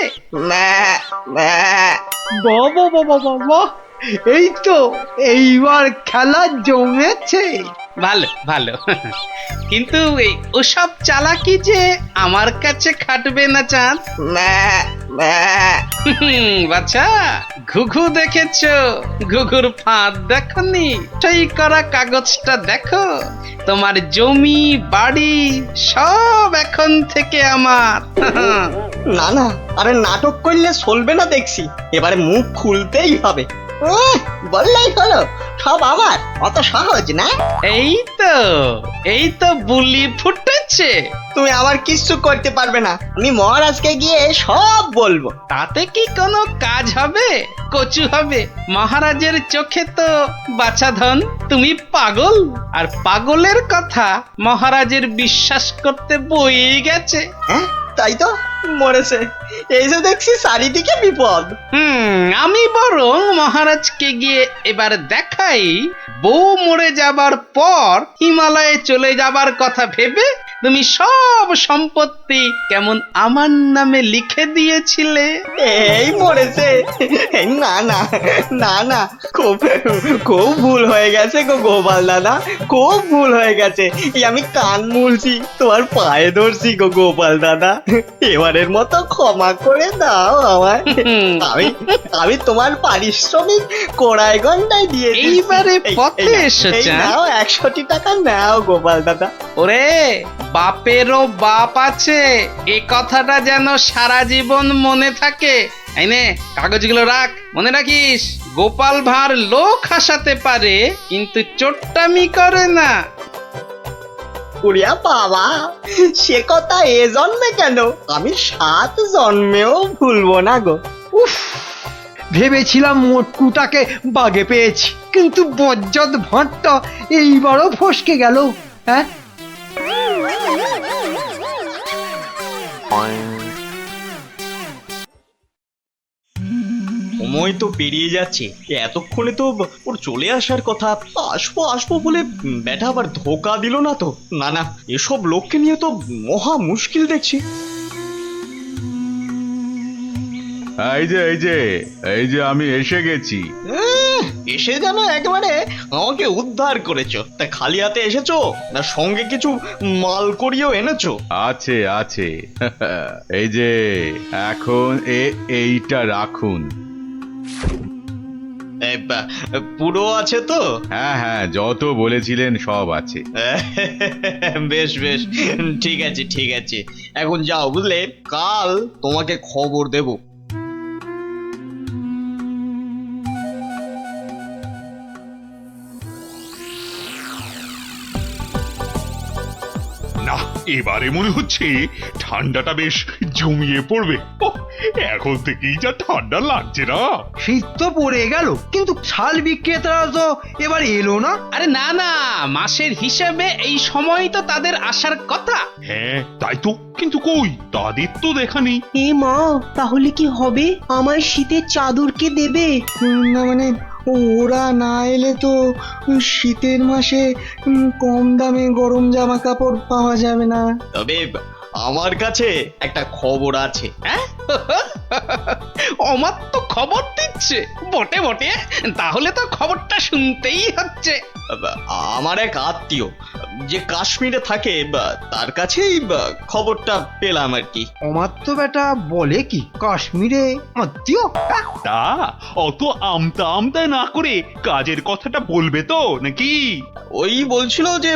বাবা বাবা বাবা, এই তো এইবার খেলা জমেছে। ভালো ভালো, কিন্তু এই ওসব চালাকি যে আমার কাছে খাটবে না চাঁদ। বাচ্চা, ঘুঘু দেখেছো? ঘুঘুর ফাঁদ দেখনি? সই করা কাগজটা দেখো। তোমার জমি বাড়ি সব এখন থেকে আমার। না না, আরে নাটক করলে চলবে না দেখছি। এবারে মুখ খুলতেই হবে। বললেই হলো সব আমার, অত সহজ না। এই তো বুলি ফুটেছে। তুমি আমার কিচ্ছু করতে পারবে না। আমি মহারাজকে গিয়ে সব বলবো। তাতে কি কোনো কাজ হবে? কচু হবে। মহারাজের চোখে তো বাছাধন তুমি পাগল, আর পাগলের কথা মহারাজের বিশ্বাস করতে বই গেছে। হ্যাঁ তাই তো, মরেছে। এই যে দেখছি চারিদিকে বিপদ। আমি বরং মহারাজকে গিয়ে এবার দেখাই, বউ মরে যাবার পর হিমালয়ে চলে যাবার কথা ভেবে তুমি সব সম্পত্তি কেমন আমার নামে লিখে দিয়েছিলে। এই মরেছে। না না না না, খুব খুব ভুল হয়ে গেছে গো গোপাল দাদা, খুব ভুল হয়ে গেছে। এই আমি কান মুলছি, তোমার পায়ে ধরছি গো গোপাল দাদা, এবারের মতো ক্ষমা করে দাও আমায়। আমি আমি তোমার পারিশ্রমিক কোড়ায় গন্ডায় দিয়ে এইবারে পথে এসেছে। নাও 100টি টাকা নাও গোপাল দাদা। ওরে বাপেরও বাপ আছে, এ কথাটা যেন সারা জীবন মনে থাকে। এই নে কাগজগুলো রাখ, মনে রাখিস গোপাল ভাঁড় লোক হাসাতে পারে কিন্তু চোট্টামি করে না। উড়িয়া বাবা, সে কথা এ জন্মে কেন, আমি 7 জন্মেও ভুলবো না গো। উফ, ভেবেছিলাম মোটকুটাকে বাগে পেয়েছি, কিন্তু বজ্জাত ভাঁড়টা এইবারও ফসকে গেল। হ্যাঁ, সময় তো পেরিয়ে যাচ্ছে, এতক্ষণে তো ওর চলে আসার কথা। আসবো আসবো বলে ব্যাটা আবার ধোকা দিল না তো? না না, এসব লোককে নিয়ে তো মহা মুশকিল দেখছি। এই যে আমি এসে গেছি। এসে যেন একেবারে আমাকে উদ্ধার করেছো। তা খালি হাতে এসেছো না সঙ্গে কিছু মাল করিয়েও এনেছো? আছে আছে এই যে এখন এইটা রাখুন। পুরো আছে তো? হ্যাঁ হ্যাঁ, যত বলেছিলেন সব আছে। বেশ বেশ, ঠিক আছে ঠিক আছে, এখন যাও বুঝলে, কাল তোমাকে খবর দেব। না, এবারে মনে হচ্ছে ঠান্ডাটা বেশ জমিয়ে পড়বে। ওহ, এখন থেকেই যা ঠান্ডা লাগছে না। শীত তো পড়ে গেল, কিন্তু শাল বিক্রেতারা তো এবার এলো না। আরে না না, মাসের হিসেবে এই সময় তো তাদের আসার কথা। হ্যাঁ তাই তো, কিন্তু কই তাদের তো দেখা নেই। এ মা, তাহলে কি হবে? আমার শীতের চাদর কে দেবে? না মানে ওরা না এলে তো শীতের মাসে কম দামে গরম জামা কাপড় পাওয়া যাবে না। তবে আমার কাছে একটা খবর আছে। আমার তো খবর দিচ্ছে বটে বটে, তাহলে তো খবরটা শুনতেই হচ্ছে। আমার এক আত্মীয় যে কাশ্মীরে থাকে, তার কাছেই খবরটা পেলাম আর কি। আমার তো বেটা বলে কি, কাশ্মীরে আত্মীয়? তা অত আমতা আমতা না করে কাজের কথাটা বলবে তো নাকি? ওই বলছিল যে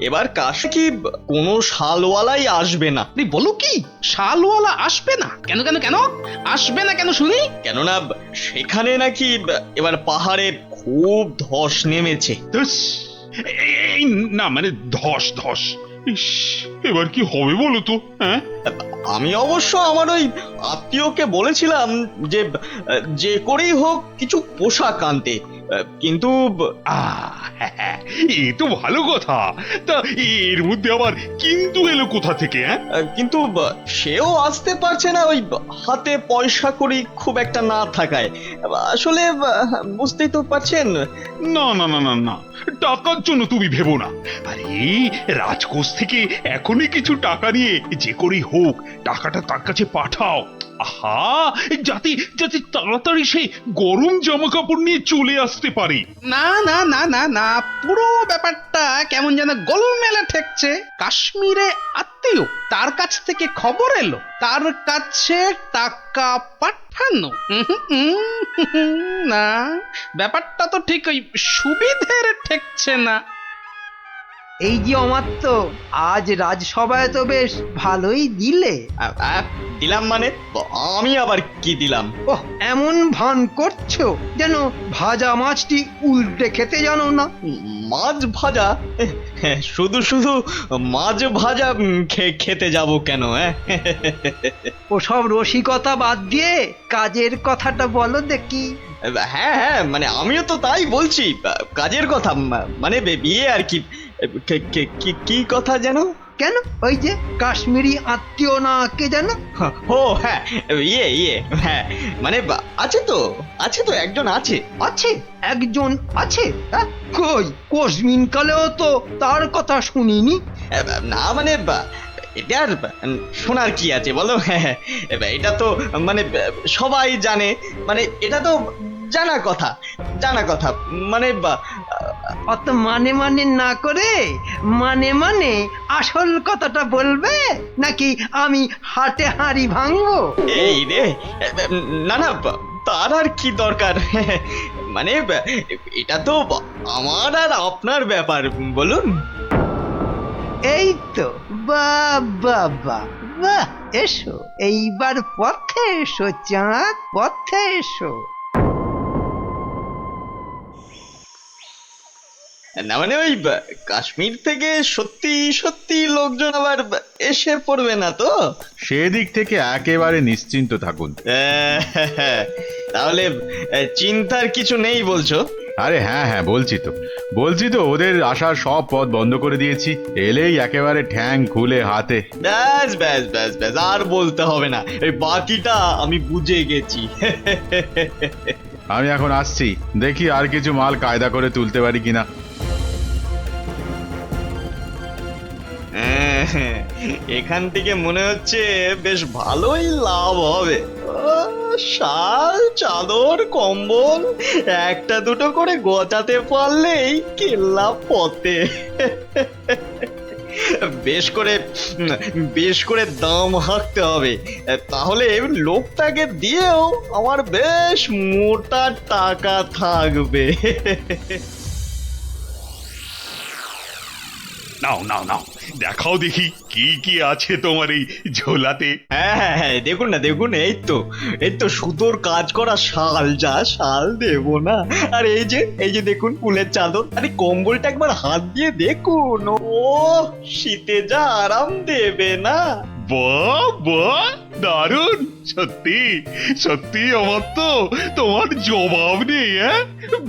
এবার কাশে কি কোনো শালওয়ালাই আসবে না। তুই বলো কি, শালওয়ালা আসবে না? কেন কেন কেন আসবে না কেন শুনি? কেননা সেখানে নাকি এবার পাহাড়ে খুব ধস নেমেছে। এই না মানে ধস ধস, ইস, এবার কি হবে বলো তো? হ্যাঁ, আমি অবশ্য আমার ওই আত্মীয়কে বলেছিলাম যে যে করেই হোক কিছু পোশাক আনতে, কিন্তু এ তো ভালো কথা। তা এর মধ্যে আবার কিন্তু এলো কোথা থেকে? কিন্তু সেও আসতে পারছে না, ওই হাতে পয়সা করি খুব একটা না থাকায়। আসলে বুঝতেই তো পারছেন। না না না না না, টাকার জন্য তুমি ভেবো না। আরে রাজকোষ থেকে এখনই কিছু টাকা নিয়ে যে করেই হোক টাকাটা তার কাছে পাঠাও। আহা, যাতে যাতে তাড়াতাড়ি সে গরম জামা কাপড় নিয়ে চলে আসতে পারে। না না না না না, পুরো ব্যাপারটা কেমন যেন গোলমেলে ঠেকছে। কাশ্মীরে আত্মীয়, তার কাছ থেকে খবর এলো, তার কাছে টাকা পাঠানো। না, ব্যাপারটা তো ঠিক ওই সুবিধের ঠেকছে না। এই যে অমাত্য, আজ রাজসভায় তো বেশ ভালোই দিলে। দিলাম মানে? আমি আবার কি দিলাম? ওহ, এমন ভান করছো যেন ভাজা মাছটি উল্টে খেতে জানো না। মাছ ভাজা? শুধু শুধু মাছ ভাজা খেতে যাব কেন? ওসব রসিকতা বাদ দিয়ে কাজের কথাটা বলো দেখি। হ্যাঁ হ্যাঁ, মানে আমিও তো তাই বলছি, কাজের কথা, মানে বিয়ে আর কি। কি কথা যেন? কেন, ওই যে কাশ্মীরি আত্মীয় না কে যেন? ও হ্যাঁ, ইয়ে হ্যাঁ, মানে আছে তো একজন আছে। আছে একজন আছে? কই কোশমিন কালেও তো তার কথা শুনিনি। না মানে এটা আর শোনার কি আছে বলো? এটা তো মানে সবাই জানে, মানে এটা তো জানা কথা, জানা কথা। মানে অত মানে মানে না করে মানে আসল কথাটা বলবে, নাকি আমি হাটে হাঁড়ি ভাঙবো? এই রে, না না, তার আর কি দরকার? মানে এটা তো আমার আর আপনার ব্যাপার, বলুন। এই তো, বাহ বাহ বাহ বাহ, এসো এইবার পথে এসো চাঁদ, পথে এসো। না মানে ওই কাশ্মীর থেকে সত্যি সত্যি লোকজন আবার এসে পড়বে না তো? সেদিক থেকে একেবারে নিশ্চিন্ত থাকুন। তাহলে চিন্তার কিছু নেই বলছো? আরে হ্যাঁ হ্যাঁ, বলছি তো ওদের আসার সব পথ বন্ধ করে দিয়েছি। এলেই একেবারে ঠ্যাং খুলে হাতে। ব্যাস ব্যাস ব্যাস ব্যাস, আর বলতে হবে না, এই বাকিটা আমি বুঝে গেছি। আমি এখন আসছি, দেখি আর কিছু মাল কায়দা করে তুলতে পারি কিনা। এখান থেকে মনে হচ্ছে বেশ ভালোই লাভ হবে। শাল, চাদর, কম্বল একটা দুটো করে গোছাতে পারলেই কেল্লা পথে। বেশ করে দাম হাঁকতে হবে, তাহলে লোকটাকে দিয়েও আমার বেশ মোটা টাকা থাকবে। নাও নাও নাও, দেখাও দেখি কি কি আছে তোমার এই ঝোলাতে। হ্যাঁ হ্যাঁ হ্যাঁ, দেখুন না দেখুন, এই তো সুতোর কাজ করা শাল, যা শাল দেবো না। আর এই যে দেখুন ফুলের চাদর, আরে কম্বলটা একবার হাত দিয়ে দেখুন, ও শীতে যা আরাম দেবে না। বাহ বাহ, দারুণ! সত্যি সত্যি আমার তো তোমার জবাব নেই।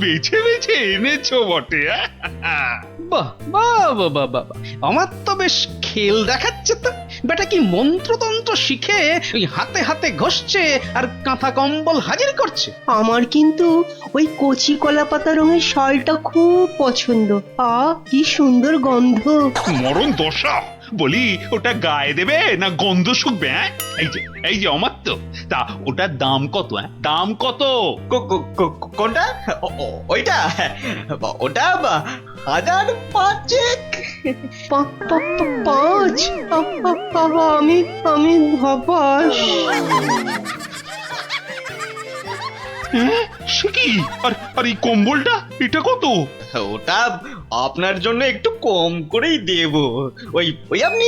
বেছে বেছে এনেছো বটে। বাহ বাহ বাহ বাহ বাহ, আমার তো বেশ খেল দেখাচ্ছে তো। বেটা কি মন্ত্রতন্ত্র শিখে ওই হাতে হাতে ঘষছে আর কাঁথা কম্বল হাজির করছে। আমার কিন্তু ওই কচি কলা পাতা রঙের শালটা খুব পছন্দ। কি সুন্দর গন্ধ। মরণ দশা, বলি ওটা গায়ে দেবে না গন্ধ শুকবে? এই যে অমাত্য, তা ওটার দাম কত? দাম কত? কোনটা? ওইটা? ওটা 1005। 5? আমি হবাস। সে কি? আর এই কম্বলটা এটা কত? ওটা আপনার জন্য একটু কম করেই দেব। ওই আপনি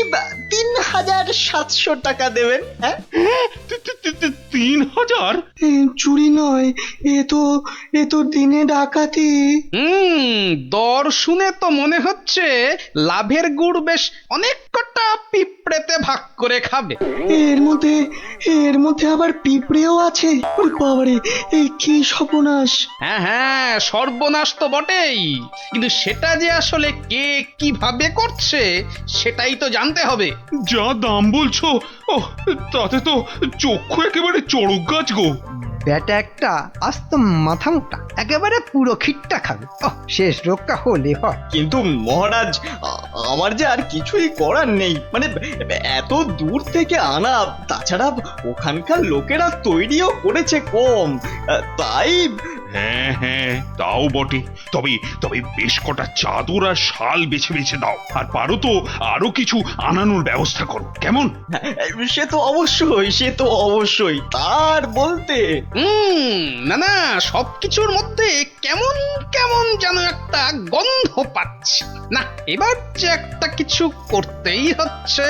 3700 টাকা দেবেন। হ্যাঁ, 3000? চুরি নয়, এ তো দিনে ডাকাতি। দর শুনে তো মনে হচ্ছে লাভের গুড় বেশ অনেক কটা পিঁপড়েতে ভাগ করে খাবে। এর মধ্যে আবার পিঁপড়েও আছে? ওরে বাবারে, এই কি সর্বনাশ! হ্যাঁ হ্যাঁ, সর্বনাশ তো বটেই, কিন্তু সেটা যে আসলে কে কিভাবে করছে সেটাই তো জানতে হবে। যা দাম বলছো, ও তাতে তো চক্ষু একেবারে চড়ক গাছ গো। ব্যাটা একটা আস্ত মাথা মোটা, একেবারে পুরো খিটটা খাবে। শেষ রক্ষা হলে হয়। কিন্তু মহারাজ, আমার যে আর কিছুই করার নেই, মানে এত দূর থেকে আনা, তাছাড়া ওখানকার লোকেরা তৈরিও করেছে কম, তাই। হ্যাঁ হ্যাঁ, তাও বটে। তবে বেশ কটা চাদর আর শাল বেছে বেছে দাও, আর পারো তো আরো কিছু আনানোর ব্যবস্থা করো, কেমন? সে তো অবশ্যই তার বলতে। না না, সবকিছুর মধ্যে কেমন কেমন যেন একটা গন্ধ পাচ্ছি। না, এবার যে একটা কিছু করতেই হচ্ছে।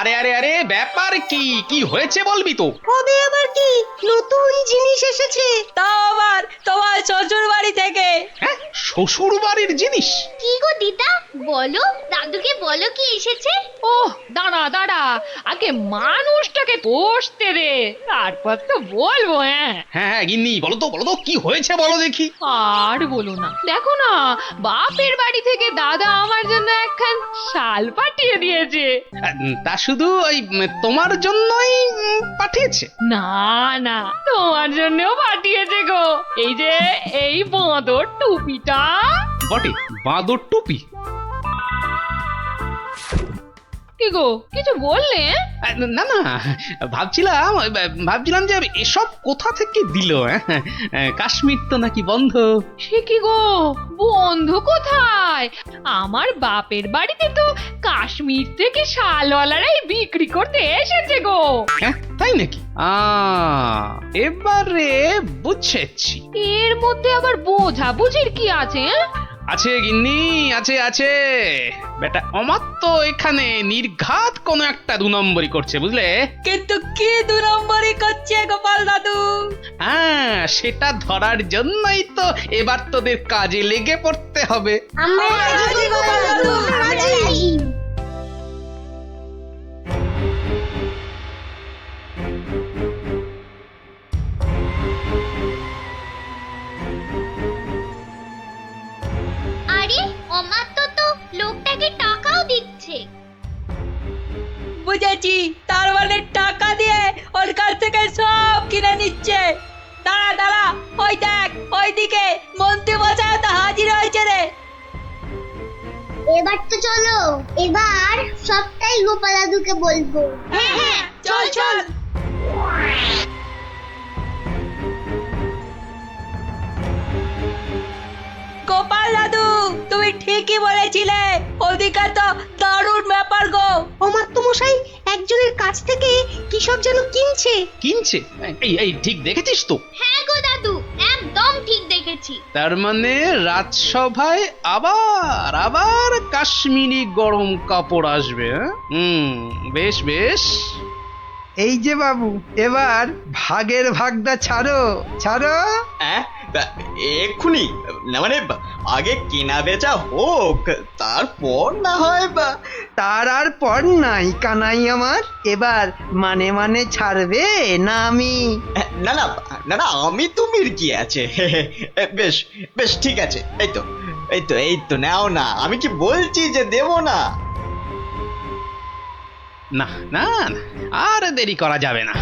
আরে আরে আরে, ব্যাপার কি হয়েছে বলবি তো? হবে আবার কি, নতুন জিনিস এসেছে, তাও আবার তোমার শ্বশুর বাড়ি থেকে। শ্বশুর বাড়ির জিনিস? কি গো দিদা, বলো দাদুকে বলো কি এসেছে। ওহ দাঁড়া দাঁড়া, আগে মানুষটাকে বসতে দে, তারপর তো বলবো। হ্যাঁ হ্যাঁ গিন্নি, বলো তো কি হয়েছে বলো দেখি। আর বলো না, দেখো না, বাপের বাড়ি থেকে দাদা আমার জন্য একখান শাল পাঠিয়ে দিয়েছে। তা শুধু ওই তোমার জন্যই পাঠিয়েছে? না না, তোমার জন্যও পাঠিয়েছে গো। এই যে এই বাঁদর টুপিটা। বটে, বাঁদর টুপি? কি গো, কিছু বললে? না না, ভাবছিলাম যে এসব কোথা থেকে দিল। কাশ্মীর তো নাকি বন্ধ। সে কি গো, বন্ধু কোথায়? আমার বাপের বাড়িতে তো কাশ্মীর থেকে শালওয়ালারাই বিক্রি করতে এসেছে গো। হ্যাঁ তাই নাকি? এবারে বুঝেছি। এর মধ্যে আবার বোঝাবুঝির কি আছে? আছে গিন্নি, আছে। বেটা অমাত্য এখানে নির্ঘাত কোনো একটা 2 নম্বরই করছে, বুঝলে? কিন্তু কি 2 নম্বরই করছে গোপাল দাদু? হ্যাঁ, সেটা ধরার জন্যই তো এবার তোদের কাজে লেগে পড়তে হবে। আরে অমাত্য তো লোকটাকে টাকাও দিচ্ছে। বুঝেছি, তার মানে টাকা দিয়ে ওর কাছ থেকে সব কিনে নিচ্ছে। দাঁড়া দাঁড়া, ওই দেখ, ওইদিকে মন্ত্রী মশাই তো হাজির হয়েছে রে। এবার তো চলো, এবার সবটাই গোপাল দাদুকে বলবো। হ্যাঁ হ্যাঁ, চল চল। গোপাল দাদু, তুমি ঠিকই বলেছিলে, ওদিকে তো দারুণ ব্যাপার গো। অমাত্য মশাই একজনের কাছ থেকে কি সব যেন কিনছে। এই ঠিক দেখেছিস তো? হ্যাঁ গো দাদু, একদম ঠিক দেখেছি। তার মানে রাজসভায় আবার কাশ্মীরি গরম কাপড় আসবে। বেশ বেশ। এই যে বাবু, এবার ভাগের ভাগটা ছাড়ো। এক্ষুনি না, মানে আগে কেনা বেচা হোক, তারপর না হয়। তার আর পর নাই কানাই আমার। এবার মানে ছাড়বে না আমি? না না না না, আমি তুমির কি আছে। বেশ বেশ ঠিক আছে, এই তো নাও না, আমি কি বলছি যে দেব না? না না, আর দেরি করা যাবে না।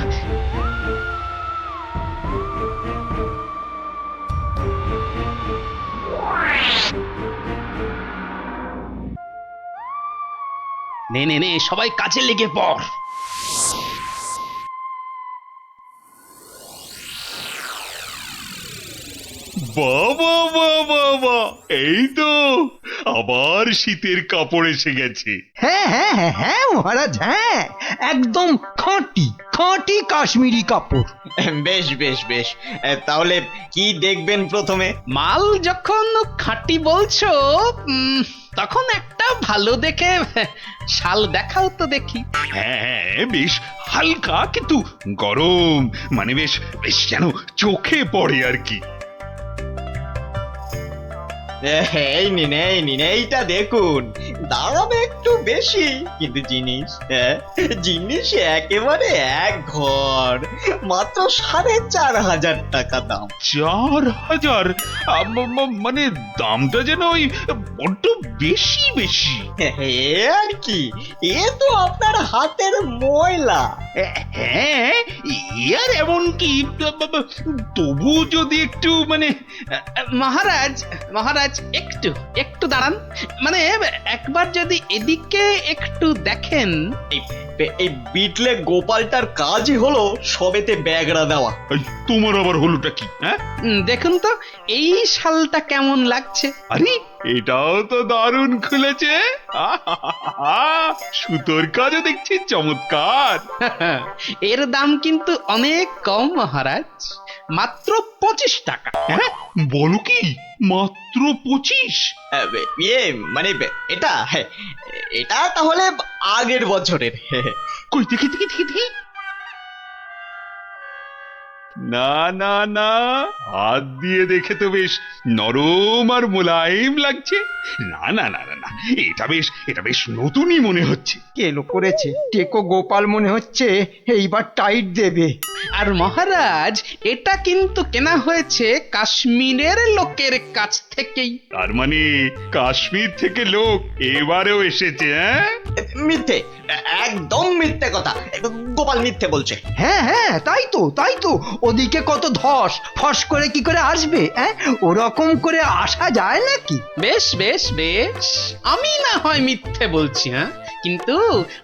নে সবাই কাজে লেগে পড়। বাবা বাবা বাবা, এই তো আবার শীতের কাপড় এসে গেছে। হ্যাঁ মহারাজ, হ্যাঁ, একদম খাঁটি কাশ্মীরি কাপড়। বেশ বেশ বেশ, তাহলে কি দেখবেন প্রথমে? মাল যখন খাঁটি বলছো, তখন একটা ভালো দেখে শাল দেখাও তো দেখি। হ্যাঁ, বেশ হালকা কিন্তু গরম, মানে বেশ বেশ যেন চোখে পড়ে আর কি। এই নিন এইটা দেখুন, দাম একটু বেশি, কিন্তু জিনিস একেবারে এক ঘর, মাত্র 4,500 টাকা দাম। 4,000? মানে দামটা যেন ওই বড্ড বেশি। আর কি, এ তো আপনার হাতের ময়লা। হ্যাঁ, আর এমন কি, তবু যদি একটু মানে। মহারাজ একটু দাঁড়ান, মানে একবার যদি এদিকে একটু দেখেন। এই বিটলে গোপালটার কাজই হলো সবেতে ব্যাগড়া দেওয়া। তোমার আবার হলোটা কি? হ্যাঁ, দেখুন তো এই শালটা কেমন লাগছে। আরে এটাও তো দারুণ খুলেছে। সুতোর কাজও দেখছি চমৎকার। এর দাম কিন্তু অনেক কম মহারাজ, মাত্র 25 টাকা। হ্যাঁ, বলো কি, মাত্র 25? মানে এটা তাহলে আগের বছরের। কই দেখি। না না না, হাত দিয়ে দেখে তো বেশ নরম আর মোলায়েম লাগছে। না না না না না, এটা বেশ নতুনই মনে হচ্ছে। কেলো করেছে, টেকো গোপাল মনে হচ্ছে এইবার টাইট দেবে। আর মহারাজ, এটা কিন্তু কেনা হয়েছে কাশ্মীরের লোকের কাছ থেকেই। তার মানে কাশ্মীর থেকে লোক এবারেও এসেছে? হ্যাঁ, মিথ্যে, একদম মিথ্যে কথা। গোপাল মিথ্যে বলছে। হ্যাঁ হ্যাঁ, তাই তো ওদিকে কত ধস, ফস করে কি করে আসবে? ওরকম করে আসা যায় নাকি? বেশ বেশ বেশ, আমি না হয় মিথ্যে বলছি, হ্যাঁ, কিন্তু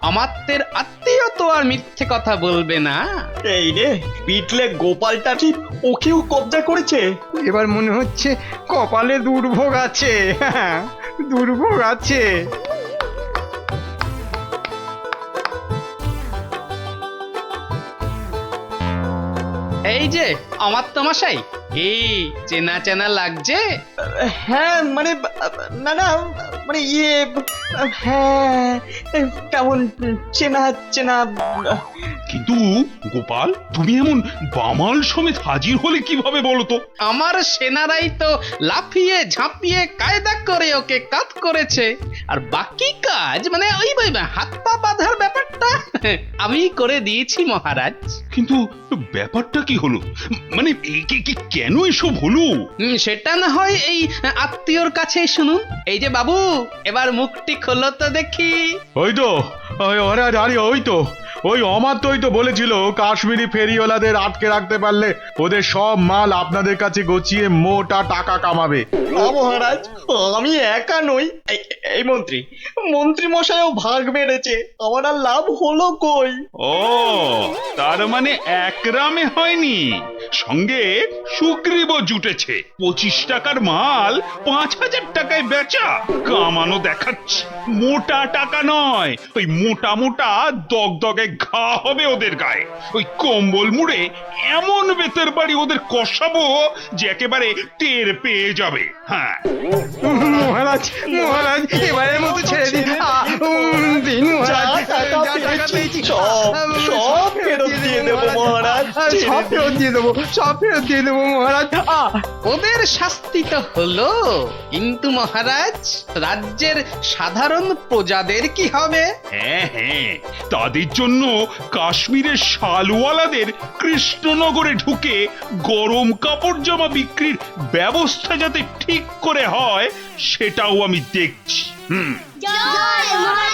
আমাদের আত্মীয় তো আর মিথ্যে কথা বলবে না। এই রে, পিটলে গোপালটা ঠিক ওকেও কবজা করেছে। এবার মনে হচ্ছে কপালে দুর্ভোগ আছে। হ্যাঁ, দুর্ভোগ আছে। এই যে আমার তো মশাই, এই চেনা চেনা লাগছে। হ্যাঁ মানে, না না মানে হ্যাঁ, কেমন চেনা চেনা। কিন্তু গোপাল, তুমি এমন বামাল সমেত হাজির হলে কিভাবে বলো তো? আমার সেনারাই তো লাফিয়ে ঝাঁপিয়ে কায়দা করে ওকে কাত করেছে, আর বাকি কাজ মানে ওই হাত পা বাঁধার ব্যাপারটা আমি করে দিয়েছি মহারাজ। কিন্তু ব্যাপারটা কি হলো? মানে কেন এসব হলো? সেটা না হয় এই আত্মীয়র কাছেই শুনুন। এই যে বাবু, এবার মুখটি খোলো তো দেখি। ওই তো, ওই অমাত্যই তো বলেছিল কাশ্মীরি ফেরিওয়ালাদের আটকে রাখতে পারলে ওদের সব মাল আপনাদের কাছে গছিয়ে মোটা টাকা কামাবে। মহারাজ, আমি একা নই, এই মন্ত্রী মশাইও ভাগ মেরেছে। আমার আর লাভ হলো কই? ও, তার মানে একরামে হয়নি, সঙ্গে সুগ্রীবও জুটেছে। 25 টাকার মাল 5000 টাকায় বেচা, কামানো দেখাচ্ছে। মোটা টাকা নয়, ওই মোটা মোটা দগদগে ঘা হবে ওদের গায়ে। ওই কম্বল মুড়ে এমন বেতের বাড়ি ওদের কষাবো যে একেবারে টের পেয়ে যাবে। হ্যাঁ মহারাজ, এবারের মতো ছেড়ে দিন। সব ফেরত দিয়ে দেবো মহারাজ, সব ফেরত দিয়ে দেবো মহারাজ। ওদের শাস্তি তো হলো, কিন্তু মহারাজ, রাজ্যের সাধারণ প্রজাদের কি হবে? হ্যাঁ হ্যাঁ, তাদের জন্য কাশ্মীরের শালওয়ালাদের কৃষ্ণনগরে ঢুকে গরম কাপড় জামা বিক্রির ব্যবস্থা যাতে ঠিক করে হয় সেটাও আমি দেখছি। জয় মহারাজ।